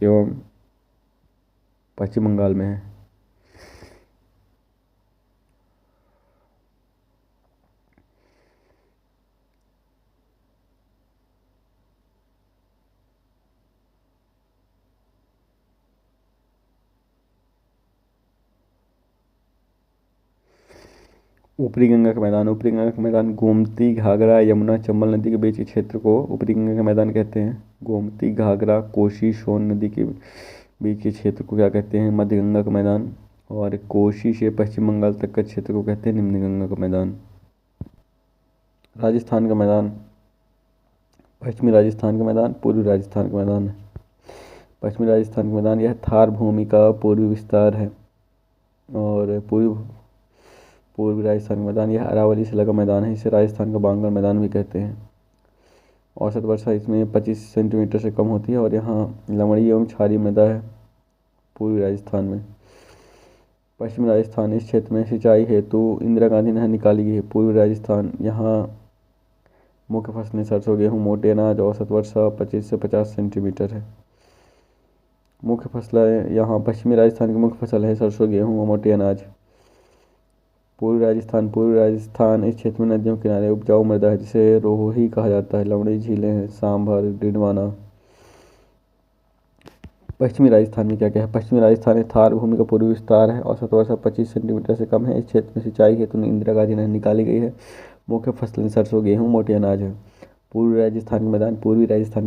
[SPEAKER 1] एवं पश्चिम बंगाल में है। ऊपरी गंगा का मैदान गोमती, घाघरा, यमुना, चंबल नदी के बीच के क्षेत्र को ऊपरी गंगा का मैदान कहते हैं। गोमती, घाघरा, कोसी, सोन नदी के बीच के क्षेत्र को क्या कहते हैं? मध्य गंगा का मैदान। और कोसी से पश्चिम बंगाल तक का क्षेत्र को कहते हैं निम्न गंगा का मैदान। राजस्थान का मैदान: पश्चिमी राजस्थान का मैदान, पूर्वी राजस्थान का मैदान है। पश्चिमी राजस्थान का मैदान यह थार भूमि का पूर्वी विस्तार है। और पूर्वी राजस्थान का मैदान यह अरावली से लगा मैदान है। इसे राजस्थान का बांगर मैदान भी कहते हैं। औसत वर्षा इसमें 25 सेंटीमीटर से कम होती है। और यहाँ लवणीय एवं क्षारीय मृदा है पूर्वी राजस्थान में। पश्चिमी राजस्थान: इस क्षेत्र में सिंचाई हेतु इंदिरा गांधी नहर निकाली गई है। पूर्वी राजस्थान: यहाँ मुख्य फसलें सरसों, गेहूँ, मोटे अनाज। औसत वर्षा 25 से 50 सेंटीमीटर है। मुख्य फसलें यहाँ पश्चिमी राजस्थान की मुख्य फसल है सरसों, गेहूँ और मोटे अनाज। पूर्वी राजस्थान इस क्षेत्र में नदियों के किनारे उपजाऊ मृदा है जिसे रोही कहा जाता है। लवणी झीलें हैं, सांभर, डिडवाना। पश्चिमी राजस्थान में क्या क्या है? पश्चिमी राजस्थान में थार भूमि का पूर्वी विस्तार है। औसत वर्षा 25 सेंटीमीटर से कम है। इस क्षेत्र में सिंचाई हेतु इंदिरा गांधी नहर निकाली गई है। मुख्य फसलें सरसों, गेहूँ, मोटे अनाज है। पूर्वी राजस्थान का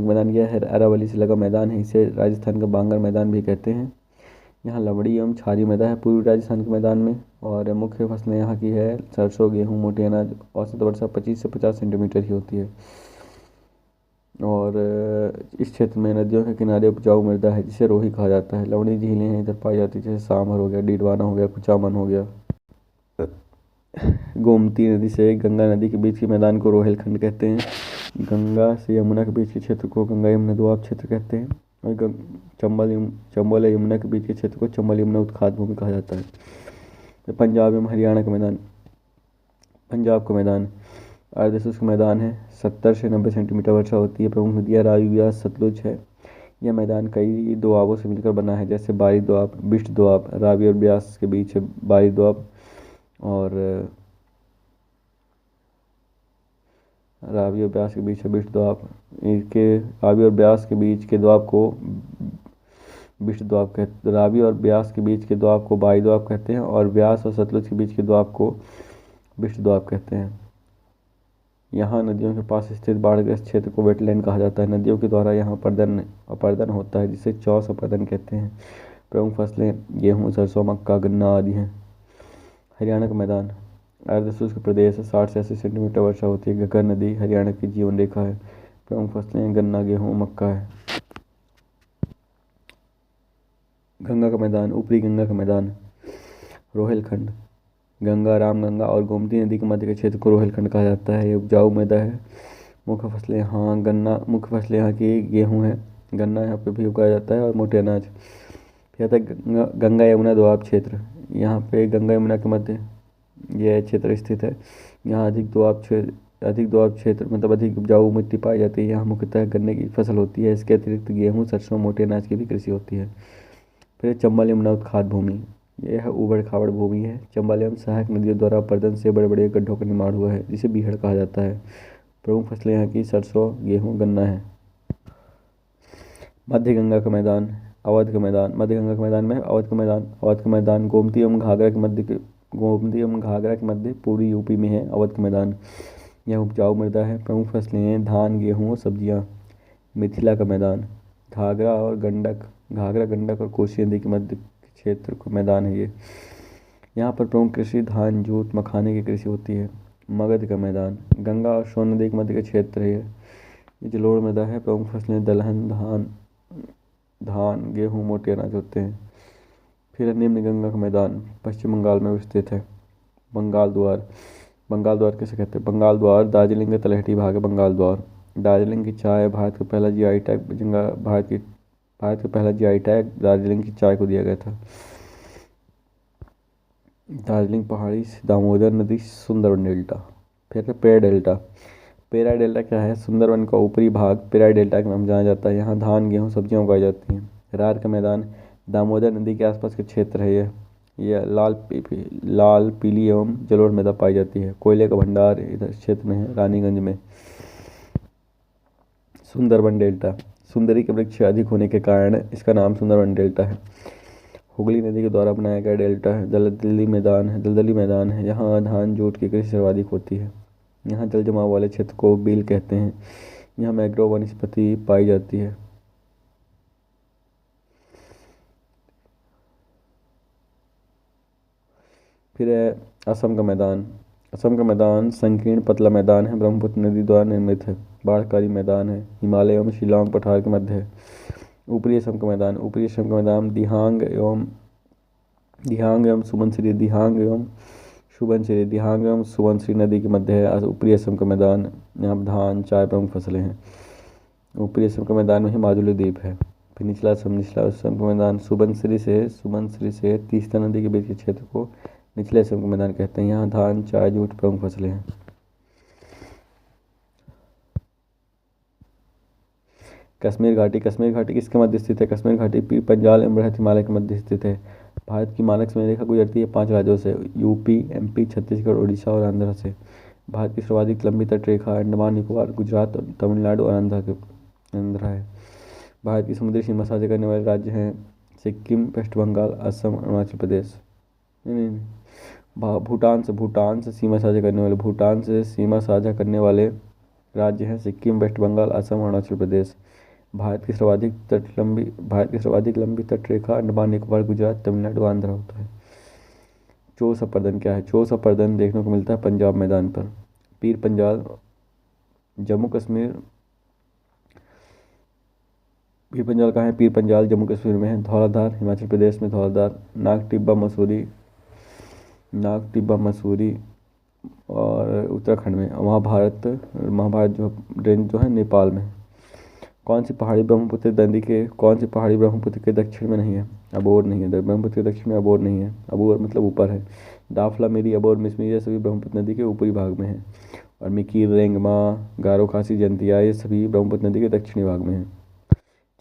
[SPEAKER 1] मैदान यह है अरावली से लगा मैदान है। इसे राजस्थान का बांगर मैदान भी कहते हैं। यहाँ लवणी एवं क्षारीय मृदा है पूर्वी राजस्थान के मैदान में। और मुख्य फसलें यहाँ की है सरसों, गेहूँ, मोटे अनाज। औसत वर्षा 25 से 50 सेंटीमीटर ही होती है। और इस क्षेत्र में नदियों के किनारे उपजाऊ मृदा है जिसे रोही कहा जाता है। लवणी झीलें हैं इधर पाई जाती है, जैसे सांभर हो गया, डीडवाना हो गया, कुचामन हो गया। गोमती नदी से गंगा नदी के बीच के मैदान को रोहिलखंड कहते हैं। गंगा से यमुना के बीच के क्षेत्र को गंगा यमुना दोआब क्षेत्र कहते हैं। और चंबल यमुना के बीच के क्षेत्र को चंबल यमुना उत्खाद भूमि कहा जाता है। पंजाब एवं हरियाणा का मैदान: पंजाब का मैदान अर्ध शुष्क मैदान है। 70 से 90 सेंटीमीटर वर्षा होती है। प्रमुख नदियाँ रावी, ब्यास, सतलुज है। यह मैदान कई दोआबों से मिलकर बना है, जैसे बारी दोआब, बिष्ट दोआब। रावी और ब्यास के बीच है बारी दोआब, और रावी और ब्यास के बीच है बिष्ट दोआब। इसके रावी और ब्यास के बीच के दोआब को बिष्ट दोआब कहते, रावी और ब्यास के बीच के दोआब को बारी दोआब कहते हैं, और ब्यास और सतलुज के बीच के दोआब को बिष्ट दोआब कहते हैं। यहाँ नदियों के पास स्थित बाढ़ग्रस्त क्षेत्र को वेटलैंड कहा जाता है। नदियों के द्वारा यहाँ अपर्दन होता है, जिसे चौस अपर्दन कहते हैं। प्रमुख फसलें गेहूँ, सरसों, मक्का, गन्ना आदि हैं। हरियाणा का मैदान अर्ध शुष्क प्रदेश है। 60 से 80 सेंटीमीटर वर्षा होती है। घग्गर नदी हरियाणा की जीवन रेखा है। प्रमुख फसलें गन्ना, गेहूँ, मक्का है। गंगा का मैदान ऊपरी गंगा का मैदान रोहिलखंड। गंगा, रामगंगा और गोमती नदी के मध्य के क्षेत्र को रोहिलखंड कहा जाता है। ये उपजाऊ मृदा है। मुख्य फसलें यहाँ की गेहूँ है। गन्ना यहाँ पे भी उगाया जाता है, और मोटे अनाज। फिर आता है गंगा यमुना दोआब क्षेत्र। यहाँ पे गंगा यमुना के मध्य यह क्षेत्र स्थित है। यहाँ अधिक दोआब क्षेत्र मतलब अधिक उपजाऊ मिट्टी पाई जाती है। यहाँ मुख्यतः गन्ने की फसल होती है। इसके अतिरिक्त गेहूँ, सरसों, मोटे अनाज की भी कृषि होती है। फिर चंबल यमुना उत्खाद भूमि। यह ऊबड़ खाबड़ भूमि है। चंबल एवं सहायक नदियों द्वारा अपर्दन से बड़े बड़े गड्ढों का निर्माण हुआ है, जिसे बीहड़ कहा जाता है। प्रमुख फसलें यहाँ की सरसों, गेहूँ, गन्ना है। मध्य गंगा का मैदान अवध का मैदान। मध्य गंगा के मैदान में अवध का मैदान गोमती एवं घाघरा के मध्य पूर्वी यूपी में है अवध का मैदान। यह उपजाऊ मृदा है। प्रमुख फसलें हैं धान, गेहूँ और सब्जियाँ। मिथिला का मैदान घाघरा, गंडक और कोसी नदी के मध्य क्षेत्र का मैदान है ये। यहाँ पर प्रमुख कृषि धान, जूट, मखाने की कृषि होती है। मगध का मैदान गंगा और सोन नदी के मध्य का क्षेत्र है ये जलोढ़ मृदा है। प्रमुख फसलें दलहन, धान, गेहूँ, मोटे अनाज होते हैं। फिर निम्न गंगा का मैदान पश्चिम बंगाल में स्थित है। बंगाल द्वार किसे कहते हैं? बंगाल द्वार दार्जिलिंग का तलहटी भाग है। बंगाल द्वार दार्जिलिंग की चाय भारत का पहला जीआई टैग दार्जिलिंग की चाय को दिया गया था। दार्जिलिंग पहाड़ी से दामोदर नदी, सुंदरबन डेल्टा। फिर पेराई डेल्टा क्या है? सुंदरबन का ऊपरी भाग पेराई डेल्टा के नाम जाना जाता है। यहाँ धान, गेहूँ, सब्जियाँ उगाई जाती हैं। रार का मैदान दामोदर नदी के आसपास के क्षेत्र है। यह लाल, पीली एवं जलोढ़ मृदा पाई जाती है। कोयले का भंडार इधर क्षेत्र में है, रानीगंज में। सुंदरबन डेल्टा सुंदरी के वृक्ष अधिक होने के कारण इसका नाम सुंदरबन डेल्टा है। हुगली नदी के द्वारा बनाया गया डेल्टा है। दलदली मैदान है। यहाँ धान, जूट की कृषि सर्वाधिक होती है। यहाँ जल जमाव वाले क्षेत्र को बील कहते हैं। यहाँ मैंग्रोव वनस्पति पाई जाती है। फिर है असम का मैदान संकीर्ण पतला मैदान है। ब्रह्मपुत्र नदी द्वारा निर्मित है। बाढ़कारी मैदान है। हिमालय एवं शिलांग पठार के मध्य है। ऊपरी असम का मैदान दिहांग एवं सुबनसिरी नदी के मध्य है। ऊपरी असम का मैदान यहाँ धान, चाय प्रमुख फसलें हैं। ऊपरी असम के मैदान में ही माजुली द्वीप है। फिर निचला असम का मैदान सुबनसिरी से तीस्ता नदी के बीच के क्षेत्र को निचले असम का मैदान कहते हैं। यहाँ धान, चाय, जूट प्रमुख फसलें हैं। कश्मीर घाटी किसके मध्य स्थित है? कश्मीर घाटी पीर पंजाल एवं बृहत हिमालय के मध्य स्थित है। भारत की मानक समय रेखा गुजरती है 5 राज्यों से, यूपी, एमपी, छत्तीसगढ़, उड़ीसा और आंध्र से। भारत की सर्वाधिक लंबी तटरेखा अंडमान निकोबार, गुजरात, तमिलनाडु और आंध्र है। भारत की समुद्री सीमा साझा करने वाले राज्य हैं सिक्किम, वेस्ट बंगाल, असम, अरुणाचल प्रदेश। भूटान से सीमा साझा करने वाले राज्य हैं सिक्किम, वेस्ट बंगाल, असम, अरुणाचल प्रदेश। भारत की सर्वाधिक लंबी तटरेखा अंडमान निकोबार, गुजरात, तमिलनाडु, आंध्र होता है। चोस अपर्दन क्या है? चोस अपर्दन देखने को मिलता है पंजाब मैदान पर। पीर पंजाल जम्मू कश्मीर। पीर पंजाल कहाँ है? पीर पंजाल जम्मू कश्मीर में है। धौलाधार हिमाचल प्रदेश में धौलाधार। नाग टिब्बा मसूरी और उत्तराखंड में। महाभारत जो रेंज जो है नेपाल में। कौन सी पहाड़ी ब्रह्मपुत्र के दक्षिण में नहीं है? अबोर नहीं है। ब्रह्मपुत्र के दक्षिण में अबोर नहीं है। अबोर मतलब ऊपर है। दाफला, मेरी, अबोर, मिसमी ये सभी ब्रह्मपुत्र नदी के ऊपरी भाग में हैं। और मिकीर, रेंगमा, गारो, खासी, जंतिया ये सभी ब्रह्मपुत्र नदी के दक्षिणी भाग में हैं।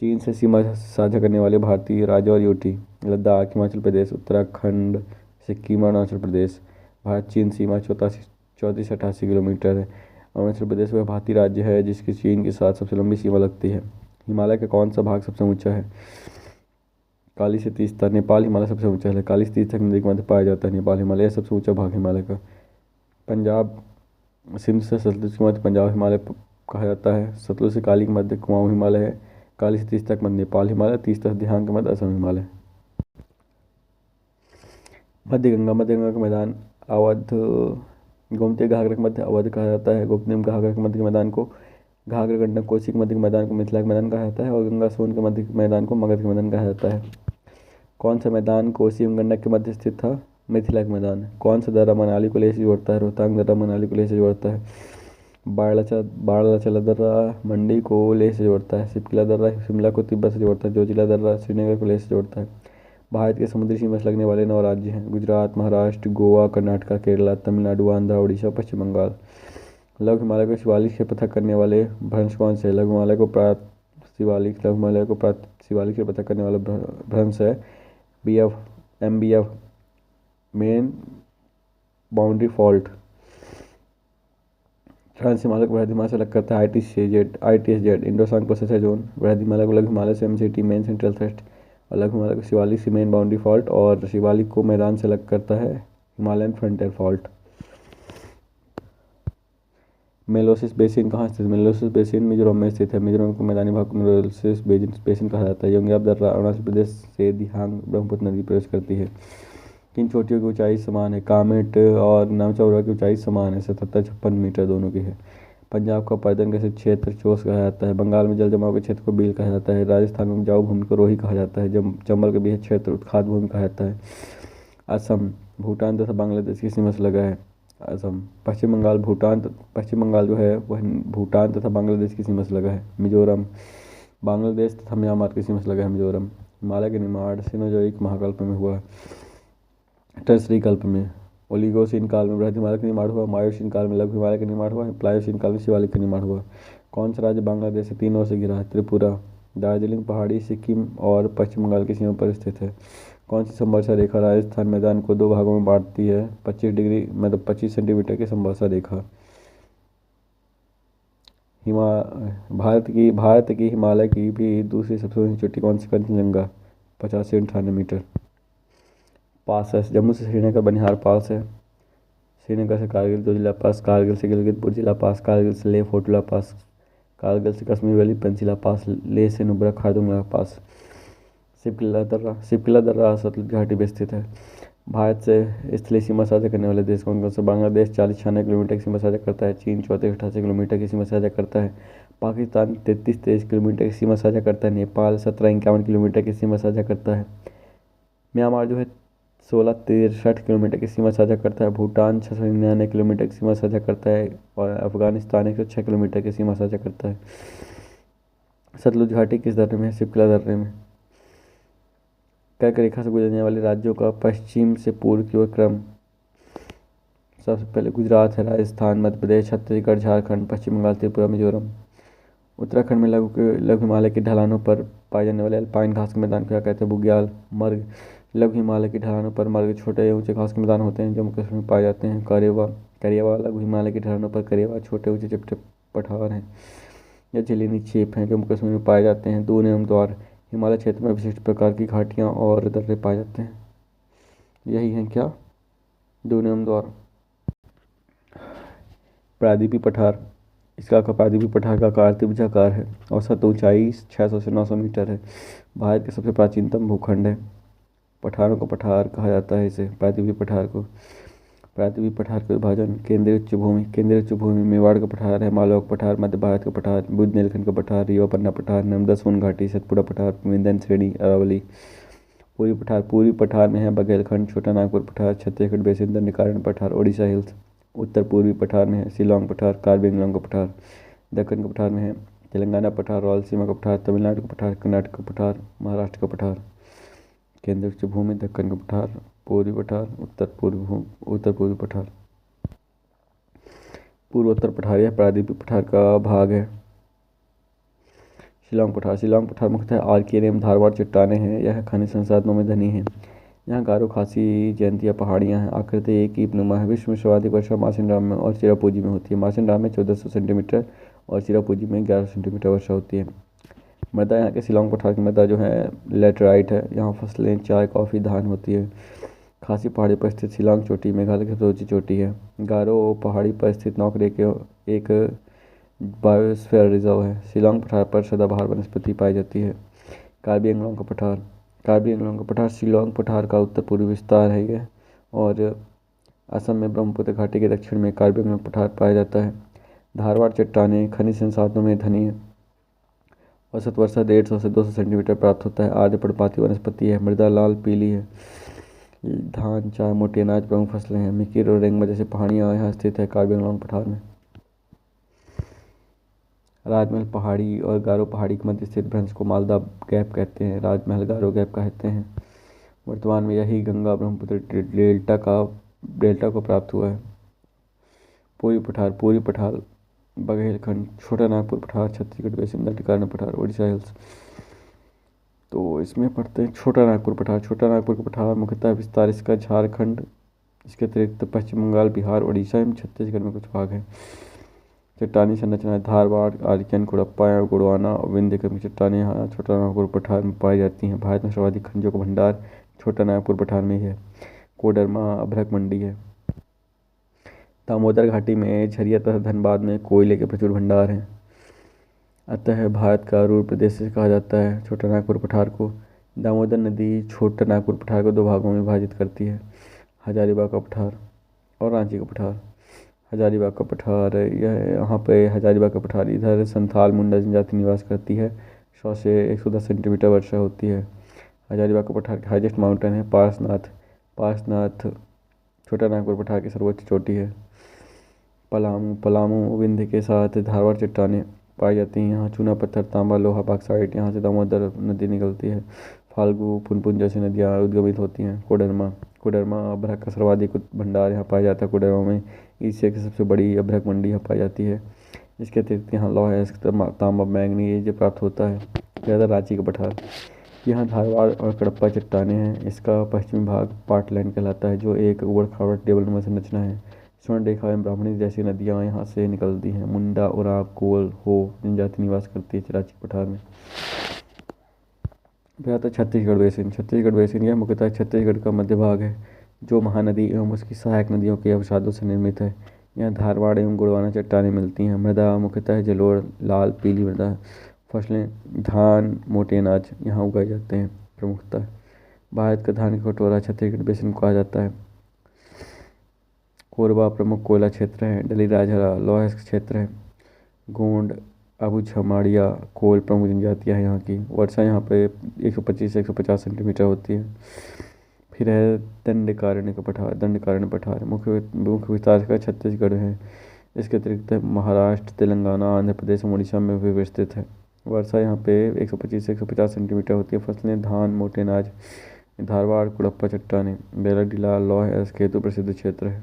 [SPEAKER 1] चीन से सीमा साझा करने वाले भारतीय राज्य और यूटी: लद्दाख, हिमाचल प्रदेश, उत्तराखंड, सिक्किम, अरुणाचल प्रदेश। भारत चीन सीमा 3488 किलोमीटर है। अरुणाचल प्रदेश वह भारतीय राज्य है जिसकी चीन के साथ सबसे लंबी सीमा लगती है। हिमालय का कौन सा भाग सबसे ऊंचा है? काली से तीस्ता। नेपाल हिमालय सबसे ऊंचा है। काली से तीस्ता नदी के मध्य पाया जाता है। नेपाल हिमालय सबसे ऊंचा भाग हिमालय का। पंजाब सिंध से सतलुज के मध्य पंजाब हिमालय कहा जाता है। सतलुज से काली के मध्य कुमाऊं हिमालय है। काली से तीस्ता के मध्य नेपाल हिमालय, तीस्ता से दिहांग के मध्य असम हिमालय। मध्य गंगा का मैदान अवध, गोमती घाघरा के मध्य अवध कहा जाता है। गोमती घाघरा के मध्य के मैदान को घाघरा, गंडक, कोसी के मध्य के मैदान को मिथिला के मैदान कहा जाता है। और गंगा सोन के मध्य के मैदान को मगध के मैदान कहा जाता है। कौन सा मैदान कोसी एवं गंडक के मध्य स्थित था? मिथिला के मैदान। कौन सा दर्रा मनाली को लेह से जोड़ता है? रोहतांग दर्रा मनाली को लेह से जोड़ता है। बाड़ाचला दर्रा मंडी को लेह से जोड़ता है। सिपकिला दर्रा शिमला को तिब्बत से जोड़ता है। जोजिला दर्रा श्रीनगर को लेह से जोड़ता है। भारत के समुद्री सीमा से लगने वाले 9 राज्य हैं: गुजरात, महाराष्ट्र, गोवा, कर्नाटक, केरला, तमिलनाडु, आंध्र, उड़ीसा, पश्चिम बंगाल। लघु हिमालय को शिवालिक से पृथक करने वाले भ्रंश कौन से? लघु हिमालय को प्रात शिवालिक से पृथक करने वाला भ्रंश है MBF, main boundary fault. Trans Himalaya को वृहद हिमालय से अलग करता है ITSZ, Indo Tsang processor zone. वृहद हिमालय को लघु हिमालय से MCT, मेन सेंट्रल थ्रस्ट। और लघु हिमालय को शिवालिक से मेन बाउंड्री फॉल्ट। और शिवालिक को मैदान से अलग करता है हिमालयन फ्रंटियर फॉल्ट। मेलोसिस बेसिन कहाँ स्थित है? मेलोसिस बेसिन मिजोरम में स्थित है। मिजोरम के मैदानी भाग को मेलोसिस बेसिन कहा जाता है। योंगयाप दर्रा अरुणाचल प्रदेश से दिहांग ब्रह्मपुत्र नदी प्रवेश करती है। किन चोटियों की ऊंचाई समान है? कामेट और नामचौरा की ऊंचाई समान है, 77-56 मीटर दोनों की है। पंजाब का पर्यटन ग्रसित क्षेत्र चोस कहा जाता है। बंगाल में जल जमाव के क्षेत्र को बील कहा जाता है। राजस्थान में उपजाऊ भूमि को रोही कहा जाता है। चंबल के बीच क्षेत्र उत्खाद भूमि कहा जाता है। असम भूटान तथा बांग्लादेश की सीमा से लगा है। असम पश्चिम बंगाल जो है वह भूटान तथा बांग्लादेश की सीमा से लगा है। मिजोरम बांग्लादेश तथा म्यांमार की सीमा से लगा है। मिजोरम। हिमालय का निर्माण सिनोजोइक महाकल्प में हुआ। टर्सरी कल्प में। ओलिगोसीन काल में बृहद हिमालय का निर्माण हुआ। मायोसीन काल में लघु हिमालय का निर्माण हुआ। प्लायोसीन काल में शिवालिक का निर्माण हुआ। कौन सा राज्य बांग्लादेश से 3 ओर से घिरा है? त्रिपुरा। दार्जिलिंग पहाड़ी सिक्किम और पश्चिम बंगाल की सीमा पर स्थित है। कौन सी संवर्षा रेखा राजस्थान मैदान को 2 भागों में बांटती है? 25 सेंटीमीटर की संवर्षा रेखा। भारत की हिमालय की भी दूसरी सबसे ऊंची चोटी कौन सी? कंचनजंगा, 50 से 98 मीटर। पास है जम्मू से श्रीनगर बनिहार पास है। श्रीनगर से कारगिल जोजिला पास, कारगिल से गिलगित बुर्जिला पास, कारगिल से लेह फोटुला पास, कारगिल से कश्मीर वैली पेंसिला पास, लेह से नुब्रा खारदुंगला पास। सिपकिला दर्रा सतलुज घाटी में स्थित है। भारत से स्थलीय सीमा साझा करने वाले देश कौन कौन से? बांग्लादेश 40-96 किलोमीटर की सीमा साझा करता है। चीन 34-88 किलोमीटर की सीमा साझा करता है। पाकिस्तान 33-23 किलोमीटर की सीमा साझा करता है। नेपाल 17-51 किलोमीटर की सीमा साझा करता है। म्यांमार जो है 16-63 किलोमीटर की सीमा साझा करता है। भूटान 699 किलोमीटर की सीमा साझा करता है। और अफगानिस्तान 106 किलोमीटर की सीमा साझा करता है। सतलुज घाटी किस दर्रे में है? सिपकिला दर्रे में। कर्क रेखा से गुजरने वाले राज्यों का पश्चिम से पूर्व की ओर क्रम: सबसे पहले गुजरात है, राजस्थान, मध्य प्रदेश, छत्तीसगढ़, झारखंड, पश्चिम बंगाल, त्रिपुरा, मिजोरम। उत्तराखंड में लघु हिमालय की ढलानों पर पाए जाने वाले अल्पाइन घास के मैदान को क्या कहते हैं? बुग्याल। मर्ग लघु हिमालय की ढलानों पर मर्ग छोटे ऊंचे घास के मैदान होते हैं, जम्मू कश्मीर में पाए जाते हैं। करेवा लघु हिमालय की ढलानों पर करेवा छोटे ऊंचे चिपटे पठार हैं या झिली निक्षेप हैं, जम्मू कश्मीर में पाए जाते हैं। दून एवं द्वार हिमालय क्षेत्र में विशिष्ट प्रकार की घाटियाँ और दर्रे पाए जाते हैं। यही हैं क्या? दून एवं द्वार। प्रायद्वीपीय पठार प्रायद्वीपीय पठार का आकार त्रिभुजाकार है। औसत ऊंचाई 600 से 900 मीटर है। भारत का सबसे प्राचीनतम भूखंड है। पठारों का पठार कहा जाता है इसे, प्रायद्वीपीय पठार को। प्रायद्वीपीय पठार का विभाजन: केंद्रीय उच्च भूमि मेवाड़ का पठार है, मालवा का पठार, मध्य भारत का पठार, बुंदेलखंड का पठार, रीवा पन्ना पठार, नर्मदा सोन घाटी, सतपुड़ा पठार, विंध्य श्रेणी, अरावली। पूर्वी पठार में है बघेलखंड, छोटा नागपुर पठार, छत्तीसगढ़ बेसिन, दंडकारण्य पठार, ओडिशा हिल्स। उत्तर पूर्वी पठार में है शिलोंग पठार, कार्बी आंगलोंग का पठार। दक्कन के पठार में है तेलंगाना पठार, रायलसीमा का पठार, तमिलनाडु का पठार, कर्नाटक का पठार, महाराष्ट्र का पठार। केंद्रीय उच्च भूमि, दक्कन का पठार, पूर्वी पठार, उत्तर पूर्वी पठार। पूर्वोत्तर पठार यह प्रायद्वीपीय पठार का भाग है। शिलांग पठार, शिलांग पठार मुख्यतः आर्कियन एवं धारवाड़ चट्टानें हैं। यह खनिज संसाधनों में धनी है। यहाँ गारो खासी जयंतिया पहाड़ियाँ हैं। आकृति एक ही नुमा है। विश्व में सर्वाधिक वर्षा मासिनराम में और चिरापुंजी में होती है। मासिनराम में 1400 सेंटीमीटर और चिरापुंजी में 1100 सेंटीमीटर वर्षा होती है। मृदा यहाँ के शिलांग पठार की मृदा जो है लेटराइट है। यहाँ फसलें चाय, कॉफ़ी, धान होती है। खासी पहाड़ी पर स्थित शिलांग चोटी मेघालय की सबसे ऊंची चोटी है। गारो पहाड़ी पर स्थित नौकरी के एक बायोस्फीयर रिजर्व है। शिलांग पठार पर सदाबहार वनस्पति पाई जाती है। कार्बी एंगलोंग का पठार, कार्बी एंगलोंग का पठार शिलांग पठार का उत्तर पूर्वी विस्तार है ये, और असम में ब्रह्मपुत्र घाटी के दक्षिण में कार्बी एंगलोंग पठार पाया जाता है। धारवाड़ चट्टानें खनिज संसाधनों में धनी है। औसत वर्षा 150 से 200 सेंटीमीटर प्राप्त होता है। आर्द्र पर्णपाती वनस्पति है। मृदा लाल पीली है। धान, चाय, मोटे अनाज प्रमुख फसलें हैं। मिकिर और रेंगमा जैसी पहाड़ियाँ यहाँ स्थित है कार्बी एंगलोंग पठार में। राजमहल पहाड़ी और गारो पहाड़ी के मध्य स्थित भ्रंश को मालदा गैप कहते हैं। राजमहल गारो गैप कहते हैं। वर्तमान में यही गंगा ब्रह्मपुत्र डेल्टा को प्राप्त हुआ है। पूर्वी पठार, पूर्वी पठार बघेलखंड, छोटा नागपुर पठार, छत्तीसगढ़ बेसिन, दंडकारण्य पठार, उड़ीसा हिल्स। तो इसमें पढ़ते हैं छोटा नागपुर पठार। छोटा नागपुर का पठार मुख्यतः विस्तार इसका झारखंड, इसके अतिरिक्त पश्चिम बंगाल, बिहार, उड़ीसा एवं छत्तीसगढ़ में कुछ भाग है। चट्टानी संरचना धारवाड़, आर्कियन, कुड़प्पा एवं गोंडवाना और विंध्य की चट्टानें यहाँ छोटा नागपुर पठार में पाई जाती हैं। भारत में सर्वाधिक खनिजों का भंडार छोटा नागपुर पठार में ही है। कोडरमा अभ्रक मंडी है। दामोदर घाटी में झरिया तथा धनबाद में कोयले के प्रचुर भंडार हैं। अतः भारत का अरूर प्रदेश से कहा जाता है छोटा नागपुर पठार को। दामोदर नदी छोटा नागपुर पठार को दो भागों में विभाजित करती है, हजारीबाग का पठार और रांची का पठार। हजारीबाग का पठार यह यहाँ पे हजारीबाग का पठार इधर संथाल मुंडा जनजाति निवास करती है। 100 से 110 सेंटीमीटर वर्षा होती है। हजारीबाग का पठार की हाईएस्ट माउंटेन है पारसनाथ। पारसनाथ छोटा नागपुर पठार की सर्वोच्च चोटी है। पलामू विंध्य के साथ धारवाड़ चट्टानें पाई जाती हैं। यहाँ चूना पत्थर, तांबा, लोहा, बॉक्साइट, यहाँ से दामोदर नदी निकलती है। फाल्गु, पुनपुन जैसी नदियाँ उद्गमित होती हैं। कोडरमा अभ्रक का सर्वाधिक भंडार यहाँ पाया जाता है। कोडरमा में एशिया की सबसे बड़ी अभ्रक मंडी यहाँ पाई जाती है। इसके अतिरिक्त यहाँ लौह, तांबा, मैंगनीज प्राप्त होता है। ज़्यादा रांची का पठार, यहाँ धारवाड़ और कडप्पा चट्टानें हैं। इसका पश्चिमी भाग पार्टलैंड कहलाता है, जो एक उबड़ खाबड़ टेबलनुमा संरचना है। स्वर्ण रेखा एवं ब्राह्मणी जैसी नदियाँ यहाँ से निकलती हैं। मुंडा, उरांव, कोल, हो जनजाति निवास करती है रांची पठार में। फिर आता है छत्तीसगढ़ बेसिन। छत्तीसगढ़ बेसिन यह मुख्यतः छत्तीसगढ़ का मध्य भाग है, जो महानदी एवं उसकी सहायक नदियों के अवसादों से निर्मित है। यहाँ धारवाड़ एवं गोंडवाना चट्टानें मिलती हैं। मृदा मुख्यतः जलोढ़ लाल पीली मृदा है। फसलें धान, मोटे अनाज यहाँ उगाए जाते हैं प्रमुखतः। भारत का धान का कटोरा छत्तीसगढ़ बेसिन को कहा जाता है। कोरबा प्रमुख कोयला क्षेत्र है। डलीराजहरा लौह क्षेत्र है। गोंड, अबूझमाड़िया, कोल प्रमुख जनजातियाँ हैं यहाँ की। वर्षा यहाँ पे 125 से 150 सेंटीमीटर होती है। फिर है दंडकारण्य का पठार। दंडकारण्य पठार मुख्य विस्तार का छत्तीसगढ़ है। इसके अतिरिक्त महाराष्ट्र, तेलंगाना, आंध्र प्रदेश और उड़ीसा में भी विस्तृत है। वर्षा यहाँ पे 125 से 150 सेंटीमीटर होती है। फसलें धान, मोटे अनाज। धारवाड़, कुड़प्पा चट्टानें, बेलाडीला, लौह केतु प्रसिद्ध क्षेत्र है।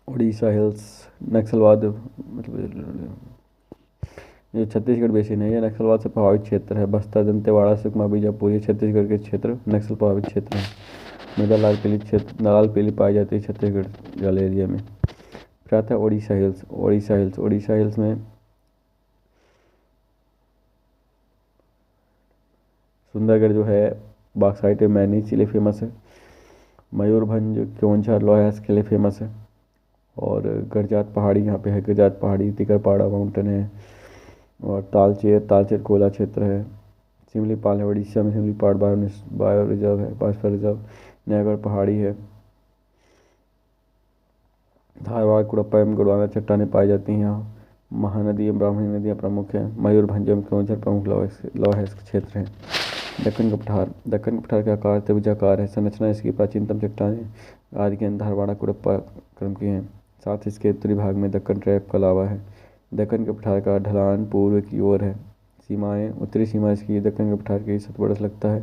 [SPEAKER 1] उड़ीसा हिल्स नक्सलवाद मतलब ये छत्तीसगढ़ बेसिन है, यह नक्सलवाद से प्रभावित क्षेत्र है। बस्तर, दंतेवाड़ा, सुकमा, बीजापुर ये छत्तीसगढ़ के क्षेत्र नक्सल प्रभावित क्षेत्र हैं। मृदा लाल पीली पाई जाती है छत्तीसगढ़ जल एरिया में। फिर आता है उड़ीसा हिल्स। उड़ीसा हिल्स में सुंदरगढ़ जो है बॉक्साइट मैंगनीज के लिए फेमस है। मयूरभंज क्योंझार लोहास के लिए फेमस है। और गरजात पहाड़ी यहाँ पे है। गरजात पहाड़ी, तिकरपाड़ा माउंटेन है। और तालचेर कोयला क्षेत्र है। सिमलीपाल है उड़ीसा में। सिमलीपाल बायो रिजर्व है, बायोस्फीयर रिजर्व। नयागढ़ पहाड़ी है। धारवाड़, कुड़प्पा एवं गोंडवाना चट्टानें पाई जाती हैं यहाँ। महानदी एवं ब्राह्मणी नदियाँ प्रमुख हैं। मयूरभंज एवं क्योंझार प्रमुख लौह क्षेत्र हैं। दक्कन का पठार का आकार त्रिभुजाकार है। संरचना इसकी प्राचीनतम चट्टानें आर्कियन, धारवाड़ा, कुड़प्पा क्रम की हैं। साथ ही इसके उत्तरी भाग में दक्कन ट्रैप का लावा है। दक्कन के पठार का ढलान पूर्व की ओर है। सीमाएं, उत्तरी सीमा इसकी दक्कन के पठार की 70 लगता है।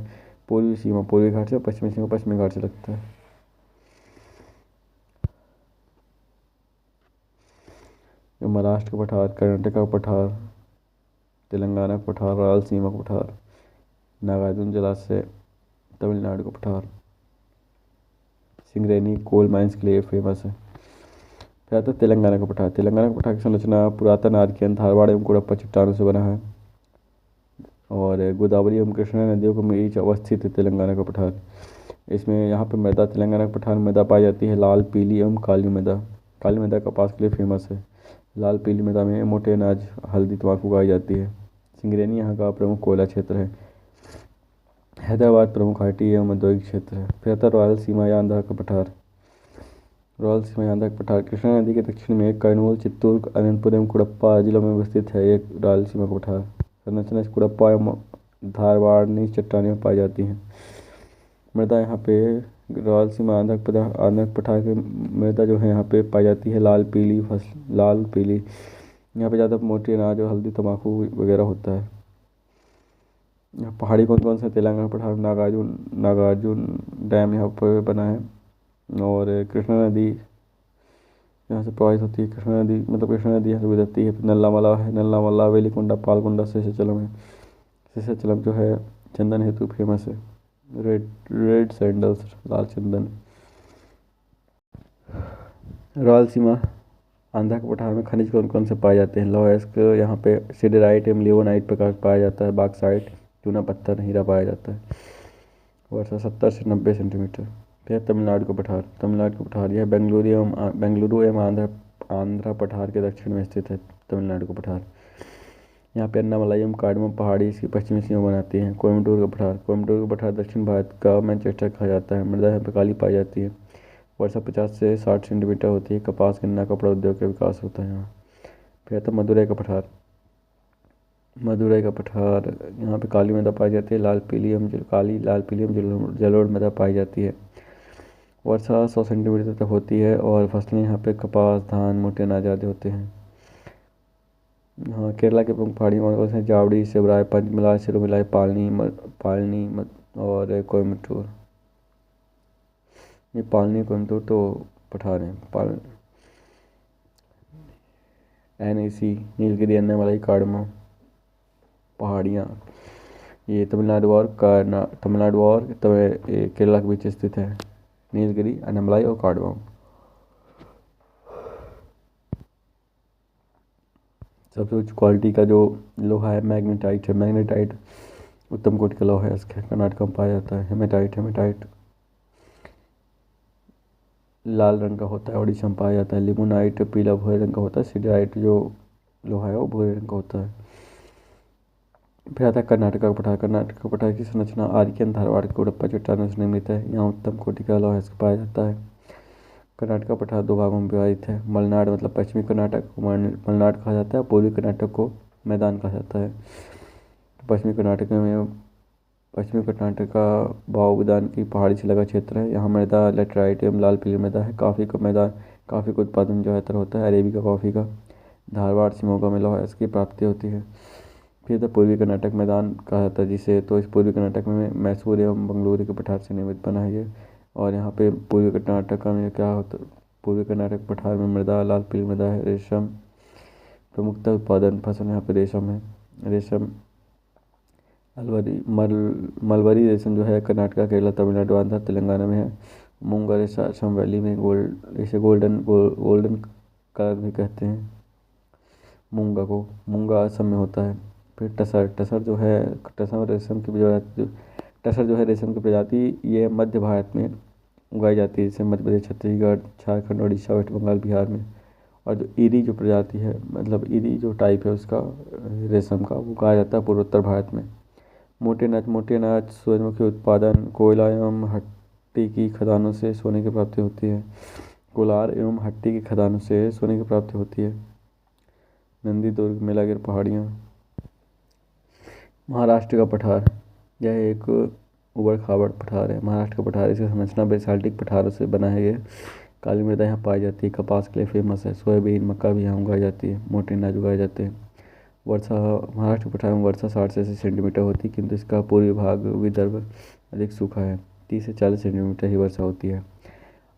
[SPEAKER 1] पूर्वी सीमा पूर्वी घाट से, पश्चिमी सीमा पश्चिमी घाट से लगता है। महाराष्ट्र का पठार, कर्नाटक का पठार, तेलंगाना का पठार, रायलसीमा का पठार, नागार्जुन जलाशय, तमिलनाडु का पठार। सिंगरेनी कोल माइंस के लिए फेमस है। फिर आता है तेलंगाना का पठार। तेलंगाना का पठार की संरचना पुरातन आर्कियन, धारवाड़ एवं कुड़प्पा चट्टानों से बना है और गोदावरी एवं कृष्णा नदियों के बीच अवस्थित है तेलंगाना का पठार। इसमें यहाँ पे मृदा, तेलंगाना का पठार मृदा पाई जाती है लाल, पीली एवं काली मृदा। काली मृदा कपास के लिए फेमस है। लाल पीली मृदा में मोटे अनाज, हल्दी, तंबाकू उगाई जाती है। सिंगरेनी यहाँ का प्रमुख कोयला क्षेत्र है। हैदराबाद प्रमुख आईटी एवं औद्योगिक क्षेत्र है। फिर आता है रायलसीमा या आंध्र का पठार। रायलसीमा या आंध्र का पठार कृष्णा नदी के दक्षिण में कर्नूल, चित्तूर, अनंतपुर एवं कुड़प्पा जिलों में अवस्थित है एक रायलसीमा का पठार। संरचना कुड़प्पा एवं धारवाड़नी चट्टानें में पाई जाती हैं। मृदा यहाँ पे रायलसीमा आंध्र पठार की मृदा जो है यहाँ पे पाई जाती है लाल पीली। यहाँ पे ज़्यादा मोटी अनाज और हल्दी, तंबाकू वगैरह होता है। यहाँ पहाड़ी कौन कौन से? तेलंगाना पठार, नागार्जुन डैम यहाँ पर बना है और कृष्णा नदी यहाँ से प्रवाहित होती है। कृष्णा नदी यहाँ से गुजरती है। नल्लामला है, नल्लामला, वेलिकोंडा, पालकोंडा, शेषाचलम है। शेषाचलम जो है चंदन हेतु फेमस है। रेड सैंडल्स, लाल चंदन। रायलसीमा आंध्र के पठार में खनिज कौन कौन से पाए जाते हैं? लौह अयस्क यहाँ पे सिडराइट एवं लियोनाइट प्रकार पाया जाता है। बॉक्साइट, चूना पत्थर, हीरा पाया जाता है। वर्षा 70 से 90 सेंटीमीटर। फिर तमिलनाडु का पठार यह बेंगलुरु एवं आंध्र पठार के दक्षिण में स्थित है। तमिलनाडु का पठार यहाँ पे अन्नामलाई एवं कार्डमम पहाड़ी इसकी पश्चिमी सीमा बनाती हैं। कोयम्बटूर का पठार दक्षिण भारत का मैनचेस्टर कहा जाता है। मृदा यहाँ पे काली पाई जाती है। वर्षा 50 से 60 सेंटीमीटर होती है। कपास, गन्ना, कपड़ा उद्योग का विकास होता है यहाँ। फिर आता है मदुरई का पठार यहाँ पे काली मृदा पाई जाती है। लाल पीली एवं जलोढ़ मृदा पाई जाती है। वर्षा 100 सेंटीमीटर तक होती है और फसलें यहाँ पे कपास, धान, मोटे अनाज आदि होते हैं। हाँ, केरला के प्रमुख पहाड़ी कौन कौन से हैं? जावड़ी, सेबराय, पंचमलाई, सिरोमिलाई, पालनी और कोयम्बटूर। ये पालनी कोयम्बटूर तो पठार है। NEC, नीलगिरी, अन्नामलाई, कार्डमम पहाड़ियाँ ये तमिलनाडु और केरला के बीच स्थित है। नीलगिरी, अन्नामलाई और कार्डमम। सबसे उच्च क्वालिटी का जो लोहा है मैग्नेटाइट उत्तम कोटि का लोहा है। इसके कर्नाटक में पाया जाता है। हेमेटाइट लाल रंग का होता है, ओडिशा में पाया जाता है। लिमोनाइट पीला भूरे रंग का होता है। सिडराइट जो लोहा है वो भूरे रंग का होता है। फिर आता है कर्नाटक का पठार की संरचना आर्कियन, धारवाड़ के कुड़प्पा चट्टानों से निर्मित है। यहाँ उत्तम कोटि का लोहा पाया जाता है। कर्नाटक का पठार दो भागों में विभाजित है। मलनाड मतलब पश्चिमी कर्नाटक को मलनाड कहा जाता है। पूर्वी कर्नाटक को मैदान कहा जाता है। पश्चिमी कर्नाटक का भाव मैदान की पहाड़ी से लगा क्षेत्र है। यहाँ मृदा लेटराइट एवं लाल पीली मृदा है। कॉफ़ी का उत्पादन जो है होता है अरेबिका कॉफ़ी का। धारवाड़, शिमोगा में लोहा इसकी प्राप्ति होती है। फिर तो पूर्वी कर्नाटक मैदान कहा जाता है जिसे, तो इस पूर्वी कर्नाटक में मैसूर एवं बंगलुरु के पठार से निर्मित बना है ये। और यहाँ पे पूर्वी कर्नाटक में क्या होता है? पूर्वी कर्नाटक पठार में मृदा लाल पीली मृदा है। रेशम प्रमुखता उत्पादन फसल यहाँ पे रेशम है। मलबरी रेशम जो है कर्नाटक, केरला, तमिलनाडु, आंध्र, तेलंगाना में है। मूंगा रेशा असम वैली में गोल्डन कलर भी कहते हैं मूंगा असम में होता है। फिर टसर जो है रेशम की प्रजाति ये मध्य भारत में उगाई जाती है, जैसे मध्य प्रदेश, छत्तीसगढ़, झारखंड, उड़ीसा, वेस्ट बंगाल, बिहार में। और जो ईरी जो प्रजाति है, मतलब ईरी जो टाइप है उसका रेशम का, वो उगाया जाता है पूर्वोत्तर भारत में। मोटे अनाज सूरजमुखी उत्पादन, कोयला एवं हट्टी की खदानों से सोने की प्राप्ति होती है। नंदी दुर्ग, मेलागिर पहाड़ियाँ। महाराष्ट्र का पठार यह एक उबड़ खाबड़ पठार है। महाराष्ट्र का पठार इसकी संरचना बेसाल्टिक पठारों से बना है। ये काली मृदा यहाँ पाई जाती है। कपास के लिए फेमस है। सोयाबीन, मक्का भी यहाँ उगाई जाती है। मोटे अनाज उगाए जाते हैं। वर्षा महाराष्ट्र के पठारों में वर्षा 60 से 80 सेंटीमीटर होती है, किंतु इसका पूर्वी भाग विदर्भ अधिक सूखा है। 30 से 40 सेंटीमीटर ही वर्षा होती है।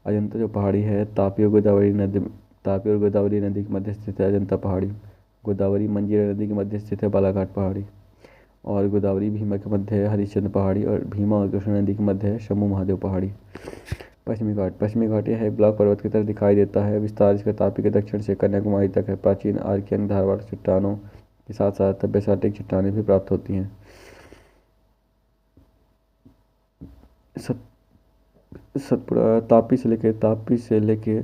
[SPEAKER 1] अजंता जो पहाड़ी है, तापी और गोदावरी नदी के मध्य स्थित है अजंता पहाड़ी। गोदावरी मंजीरा नदी के मध्य स्थित है बालाघाट पहाड़ी। और गोदावरी भीमा के मध्य है हरिश्चंद्र पहाड़ी, और भीमा और कृष्णा नदी के मध्य है शंभू महादेव पहाड़ी। पश्चिमी घाट यह एक ब्लॉक पर्वत की तरह दिखाई देता है। विस्तार इसका तापी के दक्षिण से कन्याकुमारी तक है। प्राचीन आर्कियन धारवाड़ चट्टानों के साथ साथ बेसाल्टिक चट्टानें भी प्राप्त होती हैं। सतपुड़ा तापी से लेके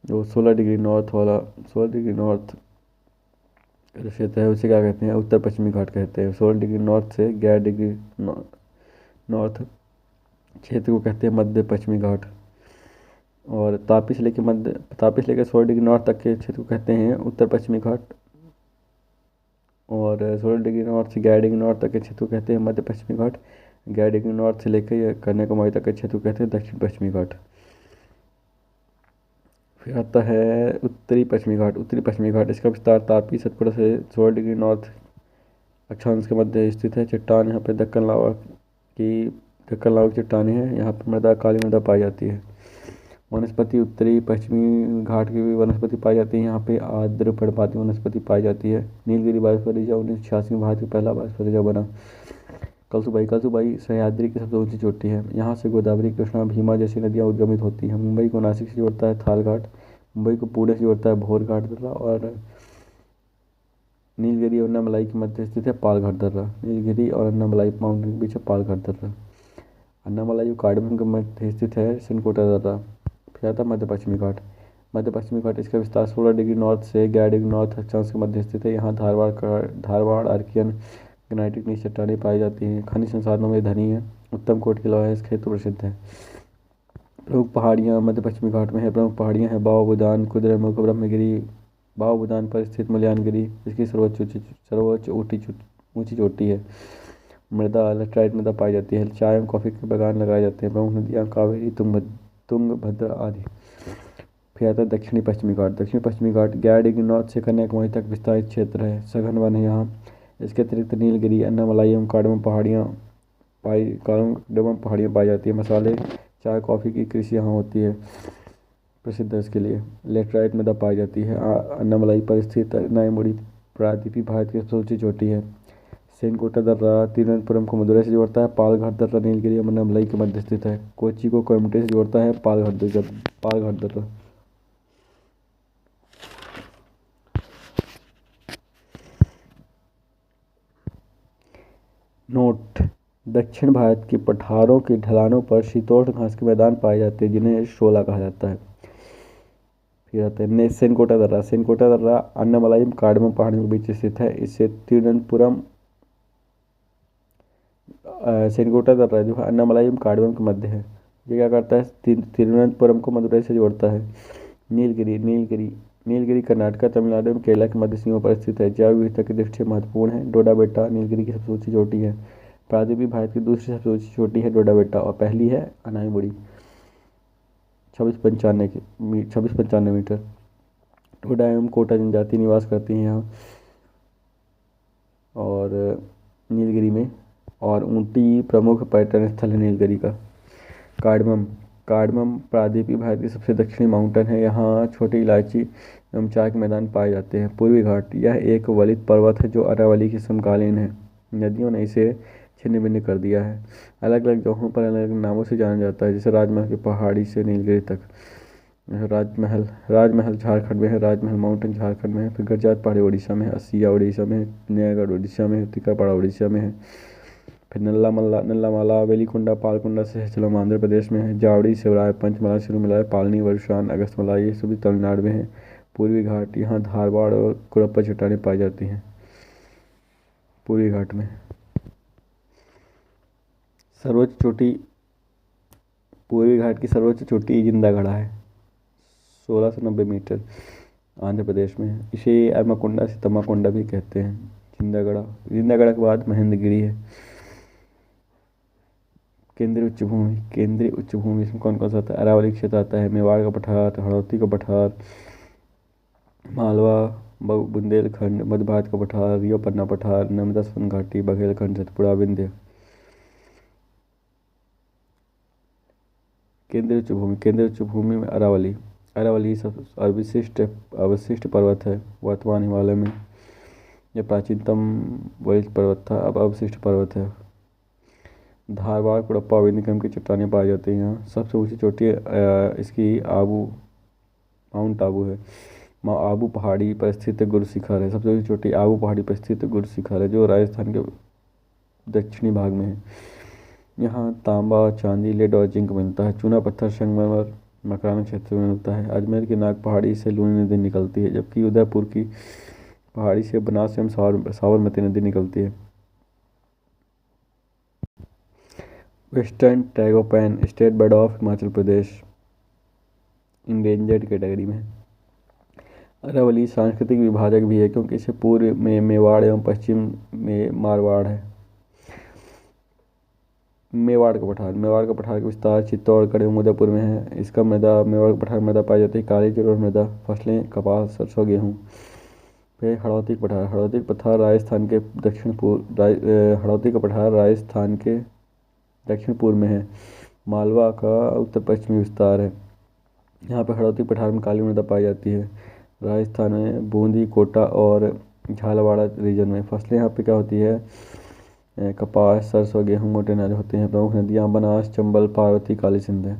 [SPEAKER 1] जो 16 डिग्री नॉर्थ वाला 16 डिग्री नॉर्थ क्षेत्र है उसे क्या कहते हैं? उत्तर पश्चिमी घाट कहते हैं। 16 डिग्री नॉर्थ से 11 डिग्री नॉर्थ क्षेत्र को कहते हैं मध्य पश्चिमी घाट। और तापी से लेकर 16 डिग्री नॉर्थ तक के क्षेत्र को कहते हैं उत्तर पश्चिमी घाट। और 16 डिग्री नॉर्थ से 11 डिग्री नॉर्थ तक के क्षेत्र को कहते हैं मध्य पश्चिमी घाट। 11 डिग्री नॉर्थ से लेकर कन्याकुमारी तक के क्षेत्र को कहते हैं दक्षिण पश्चिमी घाट। फिर आता है उत्तरी पश्चिमी घाट। इसका विस्तार तापी सतपुड़ा से 16 डिग्री नॉर्थ अक्षांश के मध्य स्थित है। चट्टान यहाँ पे दक्कन लावा की चट्टानें हैं। यहाँ पर काली मृदा पाई जाती है। वनस्पति उत्तरी पश्चिमी घाट की भी वनस्पति पाई जाती है। यहाँ पे आर्द्र पर्णपाती वनस्पति पाई जाती है। नीलगिरी बायोस्फीयर परियोजना 1986 में भारत का पहला बायोस्फीयर रिजर्व बना। कलसुबाई सह्याद्री की सबसे ऊंची चोटी है। यहाँ से गोदावरी, कृष्णा, भीमा जैसी नदियाँ उद्गमित होती हैं। मुंबई को नासिक से जोड़ता है थाल घाट। मुंबई को पुणे से जोड़ता है भोर घाट दर्रा। और नीलगिरी और अन्नामलाई के मध्य स्थित है पालघाट दर्रा। नीलगिरी और अन्नामलाई माउंटेन के बीच है पालघाट दर्रा। अन्नामलाई और कार्डमम के मध्य स्थित है सिनकोटा दर्रा। फिर आता मध्य पश्चिमी घाट इसका विस्तार 16 डिग्री नॉर्थ से 11 डिग्री नॉर्थ अक्षांश के मध्य स्थित है। यहाँ धारवाड़ आर्कियन ग्रेनाइटिक नीच चट्टानें पाई जाती हैं। खनिज संसाधनों में धनी है। उत्तम कोट की लोहा इस क्षेत्र प्रसिद्ध है। प्रमुख पहाड़ियाँ मध्य पश्चिमी घाट में है। प्रमुख पहाड़ियाँ हैं बाबा बुदान, कुद्रेमुख, ब्रह्मगिरी। बाबा बुदान पर स्थित मुल्यानगिरी इसकी सर्वोच्च ऊंची चोटी है। मृदा लेटराइट मृदा पाई जाती है। चाय एवं कॉफी के बागान लगाए जाते हैं। प्रमुख नदियाँ कावेरी, तुंगभद्रा आदि। फिर आता है दक्षिणी पश्चिमी घाट 11 डिग्री नॉर्थ से कन्याकुमारी तक विस्तारित क्षेत्र है। सघन वन है यहाँ। इसके अतिरिक्त नीलगिरी, अन्नामलाई एवं कार्डमम पहाड़ियाँ पाई जाती है। मसाले, चाय, कॉफ़ी की कृषि यहाँ होती है, प्रसिद्ध है इसके लिए। लेटराइट मृदा पाई जाती है। अन्नामलाई पर स्थित नायमुड़ी प्रायद्वीपी भारत की सबसे ऊंची चोटी है। सेनकोटा दर्रा तिरुवनंतपुरम को मदुरई से जोड़ता है। पालघाट दर्रा नीलगिरी और अन्नामलाई के मध्य स्थित है। कोच्चि को कोयम्बटूर से जोड़ता है पालघाट दर्रा। नोट: दक्षिण भारत के पठारों की ढलानों पर शीतोष्ण घास के मैदान पाए जाते हैं जिन्हें शोला कहा जाता है। फिर आते हैं सेनकोटा दर्रा अन्नामलाई कार्डमम पहाड़ियों के बीच स्थित है। इससे तिरुवनंतपुरम सेनकोटा दर्रा जो है अन्नामलाई कार्डमम के मध्य है। ये क्या करता है? तिरुवनंतपुरम को मदुरई से जोड़ता है। नीलगिरी कर्नाटक, तमिलनाडु एवं केरला के मध्य सीमा पर स्थित है। जैव विविधता की दृष्टि से महत्वपूर्ण है। डोडा बेट्टा नीलगिरी की सबसे ऊंची चोटी है। प्रायद्वीपीय भारत की दूसरी सबसे ऊंची चोटी है डोडा बेट्टा, और पहली है अनाईमुड़ी 2695 मीटर। डोडा एवं कोटा जनजाति निवास करती हैं यहाँ और नीलगिरी में। और ऊटी प्रमुख पर्यटन स्थल है नीलगिरी का। कार्डमम प्रायद्वीपीय भारत की सबसे दक्षिणी माउंटेन है। यहाँ छोटी इलायची एवं चाय के मैदान पाए जाते हैं। पूर्वी घाट यह एक वलित पर्वत है जो अरावली की समकालीन है। नदियों ने इसे छिन्न भिन्न कर दिया है। अलग अलग जगहों पर अलग अलग नामों से जाना जाता है, जैसे राजमहल की पहाड़ी से नीलगिरी तक। राजमहल झारखंड में है। राजमहल माउंटेन झारखंड में है। फिर गरजात पहाड़ी उड़ीसा में है। असिया उड़ीसा में है। नयागढ़ उड़ीसा में है। तिकरपाड़ा उड़ीसा में है। फिर नल्लामाला वेलिकोंडा पालकोंडा सहस्रम आंध्र प्रदेश में है। जावड़ी शिवराय पंचमला सिरुमलाई पालनी वर्षान अगस्तमला ये सभी तमिलनाडु में है। पूर्वी घाट यहाँ धारवाड़ और कुरप्पा चट्टानें पाई जाती हैं पूर्वी घाट में। सर्वोच्च चोटी पूर्वी घाट की सर्वोच्च चोटी जिंदागढ़ा है, 1690 मीटर, आंध्र प्रदेश में है। इसे अरमाकोंडा से तमाकोंडा भी कहते हैं। जिंदागढ़ा के बाद महेंद्रगिरी है। केंद्रीय उच्च भूमि इसमें कौन कौन सा आता है? अरावली क्षेत्र आता है। मेवाड़ का पठार, हड़ौती का पठार, मालवा बुंदेलखंड, मध्य भारत का पठार, रियो पन्ना पठार, नर्मदा सोन घाटी, बघेलखंड, सतपुड़ा, विंध्य। केंद्रीय उच्चभूमि, केंद्रीय उच्चभूमि में अरावली। अरावली सब अवशिष्ट अवशिष्ट पर्वत है वर्तमान हिमालय में। यह प्राचीनतम वरिष्ठ पर्वत था, अब अवशिष्ट पर्वत है। धारवाड़ कुड़प्पा विंध्यकम की चट्टानें पाई जाती हैं यहाँ। सबसे ऊंची चोटी इसकी माउंट आबू है। आबू पहाड़ी पर स्थित गुरु शिखर है। सबसे ऊंची चोटी आबू पहाड़ी पर स्थित गुरु शिखर है, जो राजस्थान के दक्षिणी भाग में है। यहाँ तांबा, चांदी, लेड और जिंक मिलता है। चूना पत्थर, संगमरमर मकराना क्षेत्र में मिलता है। अजमेर की नाग पहाड़ी से लूनी नदी निकलती है, जबकि उदयपुर की पहाड़ी से बनास एवं साबरमती नदी निकलती है। Western tragopan state bird of Himachal Pradesh endangered category में। अरावली सांस्कृतिक विभाजक भी है, क्योंकि इसे पूर्व में मेवाड़ एवं पश्चिम में मारवाड़ है। मेवाड़ का पठार का विस्तार चित्तौड़गढ़ एवं उदयपुर में है। इसका मृदा, मेवाड़ का पठार मृदा पाई जाती है काली जलोढ़ मृदा। फसलें कपास, सरसों, गेहूँ। फिर हड़ौती का पठार राजस्थान के हड़ौती का पठार राजस्थान के दक्षिण पूर्व में है। मालवा का उत्तर पश्चिमी विस्तार है। यहाँ पर हड़ौती पठार में काली मृदा पाई जाती है। राजस्थान में बूंदी, कोटा और झालावाड़ रीजन में। फसलें यहाँ पे क्या होती है, कपास, सरसों, गेहूँ, मोटे अनाज होते हैं। प्रमुख नदियाँ बनास, चंबल, पार्वती, काली सिंध है।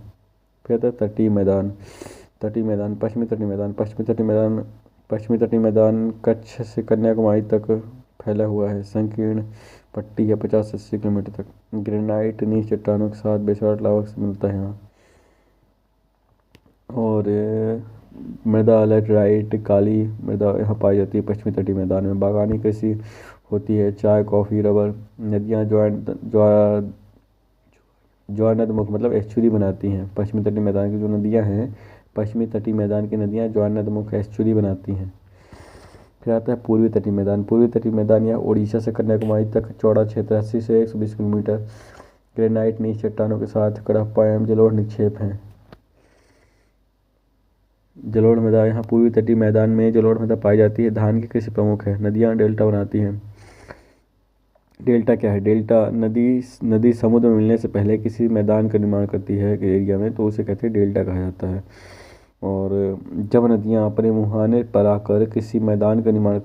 [SPEAKER 1] फिर आता है तटीय मैदान। पश्चिमी तटीय मैदान कच्छ से कन्याकुमारी तक फैला हुआ है। संकीर्ण पट्टी है 50 से 80 किलोमीटर तक। ग्रेनाइट नीच चट्टानों के साथ बेसाल्ट लावा से मिलता है यहाँ। और मृदा लैटराइट काली मृदा यहाँ पाई जाती है पश्चिमी तटीय मैदान में। बागानी कृषि होती है, चाय, कॉफ़ी, रबर। नदियाँ ज्वारनदमुख मतलब एस्चुरी बनाती हैं। पश्चिमी तटीय मैदान की जो नदियाँ हैं, पश्चिमी तटीय मैदान की नदियाँ ज्वारनदमुख एस्चुरी बनाती हैं। फिर आता है पूर्वी तटीय मैदान या उड़ीसा से कन्याकुमारी तक चौड़ा क्षेत्र 80 से 120 किलोमीटर। ग्रेनाइट नीच चट्टानों के साथ कडप्पा एवं जलोढ़ निक्षेप हैं। जलोढ़ मृदा, यहाँ पूर्वी तटीय मैदान में जलोढ़ मृदा पाई जाती है। धान की कृषि प्रमुख है। नदियाँ डेल्टा बनाती हैं। डेल्टा क्या है, डेल्टा नदी समुद्र में मिलने से पहले किसी मैदान का निर्माण करती है एरिया में, तो उसे कहते हैं डेल्टा कहा जाता है। और जब नदियाँ अपने मुहाने पर आकर किसी मैदान का निर्माण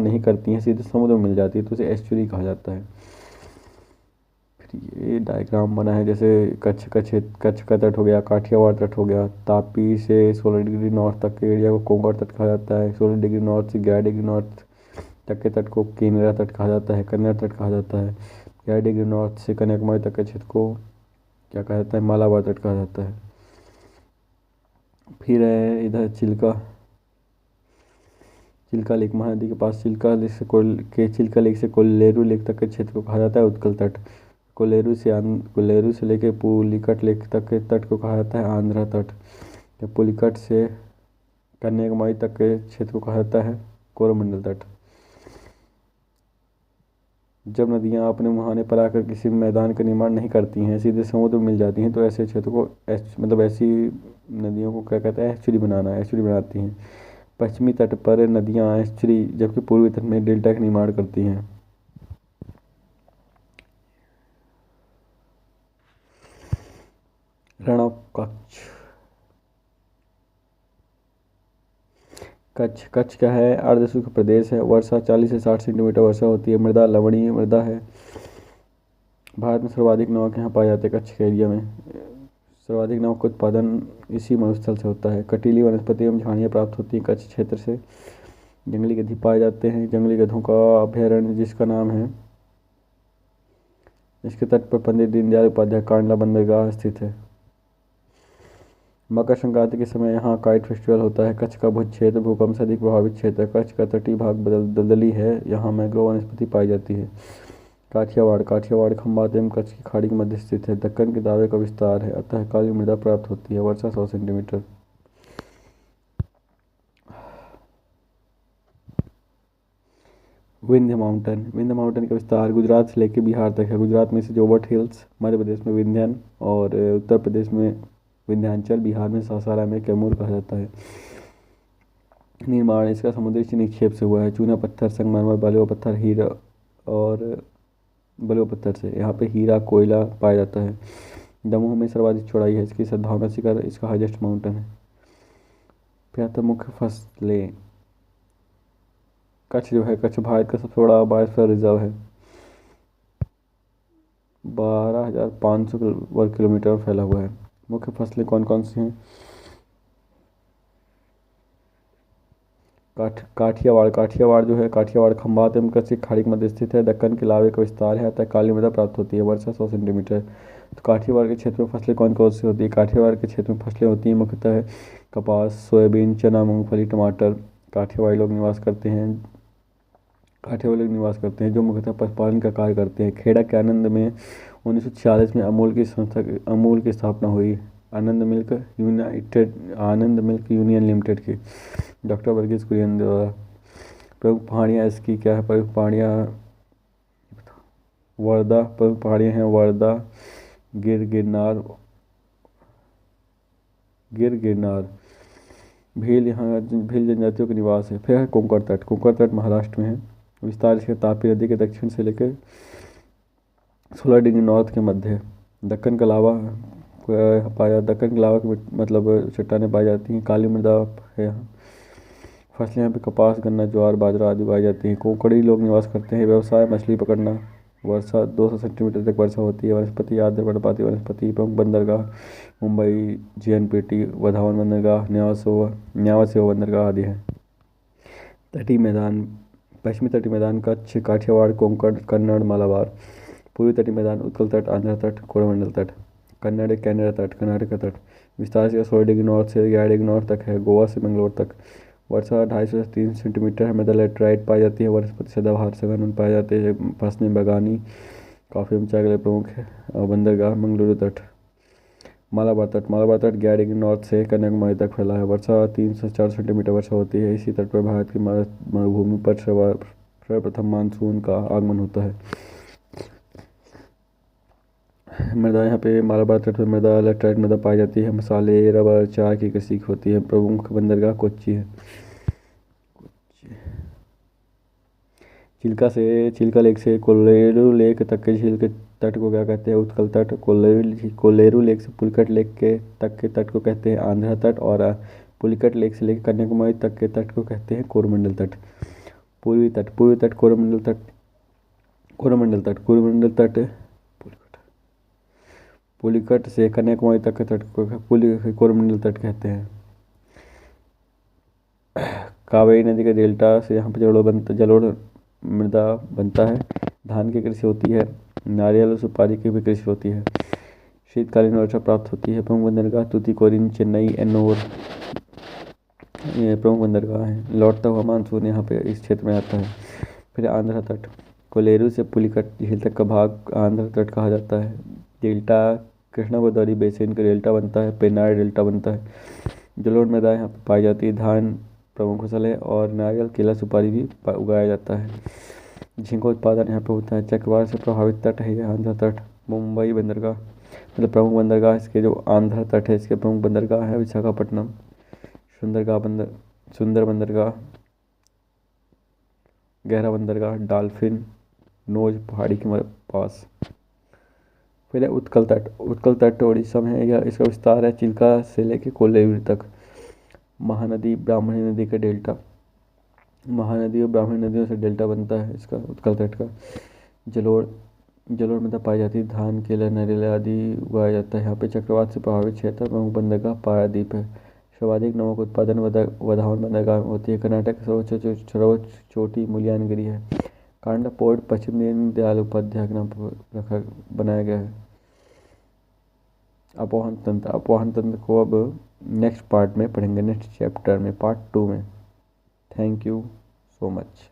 [SPEAKER 1] नहीं करती हैं, सीधे समुद्र में मिल जाती है, तो उसे एस्चुरी कहा जाता है। फिर ये डायग्राम बना है, जैसे कच्छ का तट हो गया, काठियावाड़ तट हो गया। तापी से 16 डिग्री नॉर्थ तक के एरिया को कोंकण तट कहा जाता है। 16 डिग्री नॉर्थ से 11 डिग्री नॉर्थ तक के तट को केनरा तट कहा जाता है, कन्नड़ तट कहा जाता है। 11 डिग्री नॉर्थ से कन्याकुमारी तक के क्षेत्र को क्या कहा जाता है, मालाबार तट कहा जाता है। फिर है इधर चिल्का लेक, महानदी के पास चिल्का लेक से कोल्लेरू लेक तक के क्षेत्र को कहा जाता है उत्कल तट। कोल्लेरू से लेके पुलिकट लेक तक के तट को कहा जाता है आंध्रा तट। पुलिकट से कन्याकुमारी तक के क्षेत्र को कहा जाता है कोरोमंडल तट। जब नदियाँ अपने मुहाने पर आकर किसी मैदान का निर्माण नहीं करती हैं, सीधे समुद्र में मिल जाती हैं, तो ऐसे क्षेत्र को मतलब ऐसी नदियों को क्या कहते हैं, एस्चुरी बनाती हैं। पश्चिमी तट पर नदियाँ एस्चुरी, जबकि पूर्वी तट में डेल्टा का निर्माण करती हैं। रण ऑफ कच्छ क्या है, अर्ध शुष्क प्रदेश है। वर्षा 40 से 60 सेंटीमीटर वर्षा होती है। मृदा लवणीय मृदा है। भारत में सर्वाधिक नमक यहाँ पाए जाते हैं कच्छ के एरिया में। सर्वाधिक नमक का उत्पादन इसी मरुस्थल से होता है। कटीली वनस्पति एवं झाड़ियाँ प्राप्त होती हैं कच्छ क्षेत्र से। जंगली गधी पाए जाते हैं। जंगली गधों का अभयारण्य जिसका नाम है, इसके तट पर पंडित दीनदयाल उपाध्याय कांडला बंदरगाह स्थित है। मकर संक्रांति के समय यहाँ काइट फेस्टिवल होता है। कच्छ का भुज क्षेत्र भूकंप से अधिक प्रभावित क्षेत्र है। कच्छ का तटीय भाग दलदली है, यहाँ मैंग्रोव वनस्पति पाई जाती है। काठियावाड़ खंबात एवं कच्छ की खाड़ी के मध्य स्थित है। दक्कन के दावे का विस्तार है, अतः काली मृदा प्राप्त होती है। वर्षा 100 सेंटीमीटर। विंध्य माउंटेन का विस्तार गुजरात से लेकर बिहार तक है। गुजरात में से जोबट हिल्स, मध्य प्रदेश में विंध्यन और उत्तर प्रदेश में विंध्याचल, बिहार में सासाराम में कैमूर कहा जाता है। निर्माण इसका समुद्री निक्षेप से हुआ है। चूना पत्थर, संगमरमर, बलुआ पत्थर, हीरा और बलुआ पत्थर से यहाँ पे हीरा कोयला पाया जाता है। दमोह में सर्वाधिक चौड़ाई है इसकी, सद्भावना शिखर इसका हाईएस्ट माउंटेन है। फिर आता है मुख्य फसलें। कच्छ जो है, कच्छ भारत का सबसे बड़ा बायोस्फीयर रिजर्व है। 12,500 वर्ग किलोमीटर में फैला हुआ है। मुख्य फसलें कौन कौन सी हैं? काठियावाड़। काठियावाड़ जो है, काठियावाड़ खंभात एवं कच्छ खाड़ी के मध्य स्थित है। दक्कन के लावे का विस्तार है, अतः काली मृदा प्राप्त होती है। वर्षा 100 सेंटीमीटर। तो काठियावाड़ के क्षेत्र में फसलें कौन कौन सी होती है? काठियावाड़ के क्षेत्र में फसलें होती हैं मुख्यतः कपास, सोयाबीन, चना, मूंगफली, टमाटर। काठियावाड़ी लोग निवास करते हैं काठियावाड़ी लोग निवास करते हैं जो मुख्यतः पशुपालन का कार्य करते हैं। खेड़ा के आनंद में 1946 में अमूल की स्थापना हुई। आनंद मिल्क यूनियन लिमिटेड की डॉक्टर वर्गीज कुरियन द्वारा। प्रमुख पहाड़ियाँ इसकी क्या है? प्रमुख पहाड़ियाँ वर्धा। प्रमुख पहाड़ियाँ हैं वर्धा, गिरनार। भील, यहाँ भील जनजातियों के निवास है। फिर है कोंकण तट। कोंकण तट महाराष्ट्र में है। विस्तार इसके तापी नदी के दक्षिण से लेकर 16 डिग्री नॉर्थ के मध्य है। दक्कन का लावा दक्कन के लावा की मतलब चट्टानें पाई जाती हैं। काली मृदा है यहाँ। फसलें यहाँ पे कपास, गन्ना, ज्वार, बाजरा आदि पाई जाती हैं। कोंकणी लोग निवास करते हैं। व्यवसाय मछली पकड़ना। वर्षा 200 सेंटीमीटर तक वर्षा होती है। वनस्पति आर्द्र पर्णपाती वनस्पति। प्रमुख बंदरगाह मुंबई, JNPT, वधावन बंदरगाह, न्यावा सेवा बंदरगाह आदि है। तटीय मैदान। पश्चिमी तटीय मैदान कच्छ, काठियावाड़, कोंकण, कन्नड़, मालाबार। पूर्वी तटीय मैदान उत्कल तट, आंध्र तट, कोरोमंडल तट। कन्नड़ कैनरा तट, कर्नाटक का तट। विस्तार से 16 डिग्री नॉर्थ से 11 डिग्री नॉर्थ तक है, गोवा से बेंगलोर तक। वर्षा 250 से 300 सेंटीमीटर है। मृदा लैटेराइट पाई जाती है। वनस्पति सदाबहार सघन पाए जाते हैं। फसलें बागानी, कॉफी एवं चाय के लिए प्रमुख है। बंदरगाह मंगलुरु तट। मालाबार तट। मालाबार तट 11 डिग्री नॉर्थ से कन्याकुमारी तक फैला है। वर्षा 300 से 400 सेंटीमीटर वर्षा होती है। इसी तट पर भारत की मरुभूमि पर सर्वप्रथम मानसून का आगमन होता है। मृदा यहाँ पे मालाबार तट पर मृदा लैटेराइट मृदा पाई जाती है। मसाले, रबर, चाय की कृषि होती है। प्रमुख बंदरगाह कोच्चि है। चिल्का लेक से कोल्लेरू लेक तक के झील के तट को क्या कहते हैं? उत्कल तट। कोल्लेरू लेक से पुलिकट लेक के तक के तट को कहते हैं आंध्र तट। और पुलिकट लेक से लेकर कन्याकुमारी तक के तट को कहते हैं कोरोमंडल तट। पूर्वी तट कोरोमंडल तट पुलिकट से कन्याकुमारी तक के तट को कोरोमंडल तट कहते हैं। कावेरी नदी के डेल्टा से यहाँ पे जलोढ़ मृदा बनता है। धान की कृषि होती है। नारियल और सुपारी की भी कृषि होती है। शीतकालीन वर्षा प्राप्त होती है। प्रमुख बंदरगाह तूतीकोरिन, चेन्नई, एन्नोर ये प्रमुख बंदरगाह हैं। लौटता हुआ मानसून यहाँ पे इस क्षेत्र में आता है। फिर आंध्र तट। कोलेरू से पुलिकट झील तक का भाग आंध्र तट कहा जाता है। डेल्टा कृष्णा गोदावरी बेसिन का डेल्टा बनता है। पेनार डेल्टा बनता है। जलोढ़ मृदा यहाँ पर पाई जाती है। धान प्रमुख फसल है और नारियल, केला, सुपारी भी उगाया जाता है। झींगा उत्पादन यहाँ पे होता है। चक्रवात से प्रभावित तट है यह आंध्र तट। मुंबई बंदरगाह मतलब प्रमुख बंदरगाह इसके जो आंध्र तट है इसके प्रमुख बंदरगाह है विशाखापट्टनम, सुंदर बंदरगाह, गहरा बंदरगाह, डॉल्फिन नोज पहाड़ी के पास। फिर है उत्कल तट उड़ीसा में है। यह इसका विस्तार है चिल्का से लेकर कोल्लेरू तक। महानदी, ब्राह्मणी नदी का डेल्टा। महानदी और ब्राह्मणी नदियों से डेल्टा बनता है इसका उत्कल तट का। जलोढ़ मृदा पाई जाती है। धान, केला, नारियल आदि उगाया जाता है यहाँ पे। चक्रवात से प्रभावित क्षेत्र प्रमुख बंदरगाह पारादीप है। सर्वाधिक नमक उत्पादन वधावन बंदरगाह में होती है। कर्नाटक की सर्वोच्च चोटी मुल्यानगिरी है। कांडा पोर्ट पश्चिम दीनदयाल उपाध्याय के नाम पर बनाया गया है। अपोहन तंत्र को अब नेक्स्ट पार्ट में पढ़ेंगे, नेक्स्ट चैप्टर में, पार्ट 2 में। Thank you so much.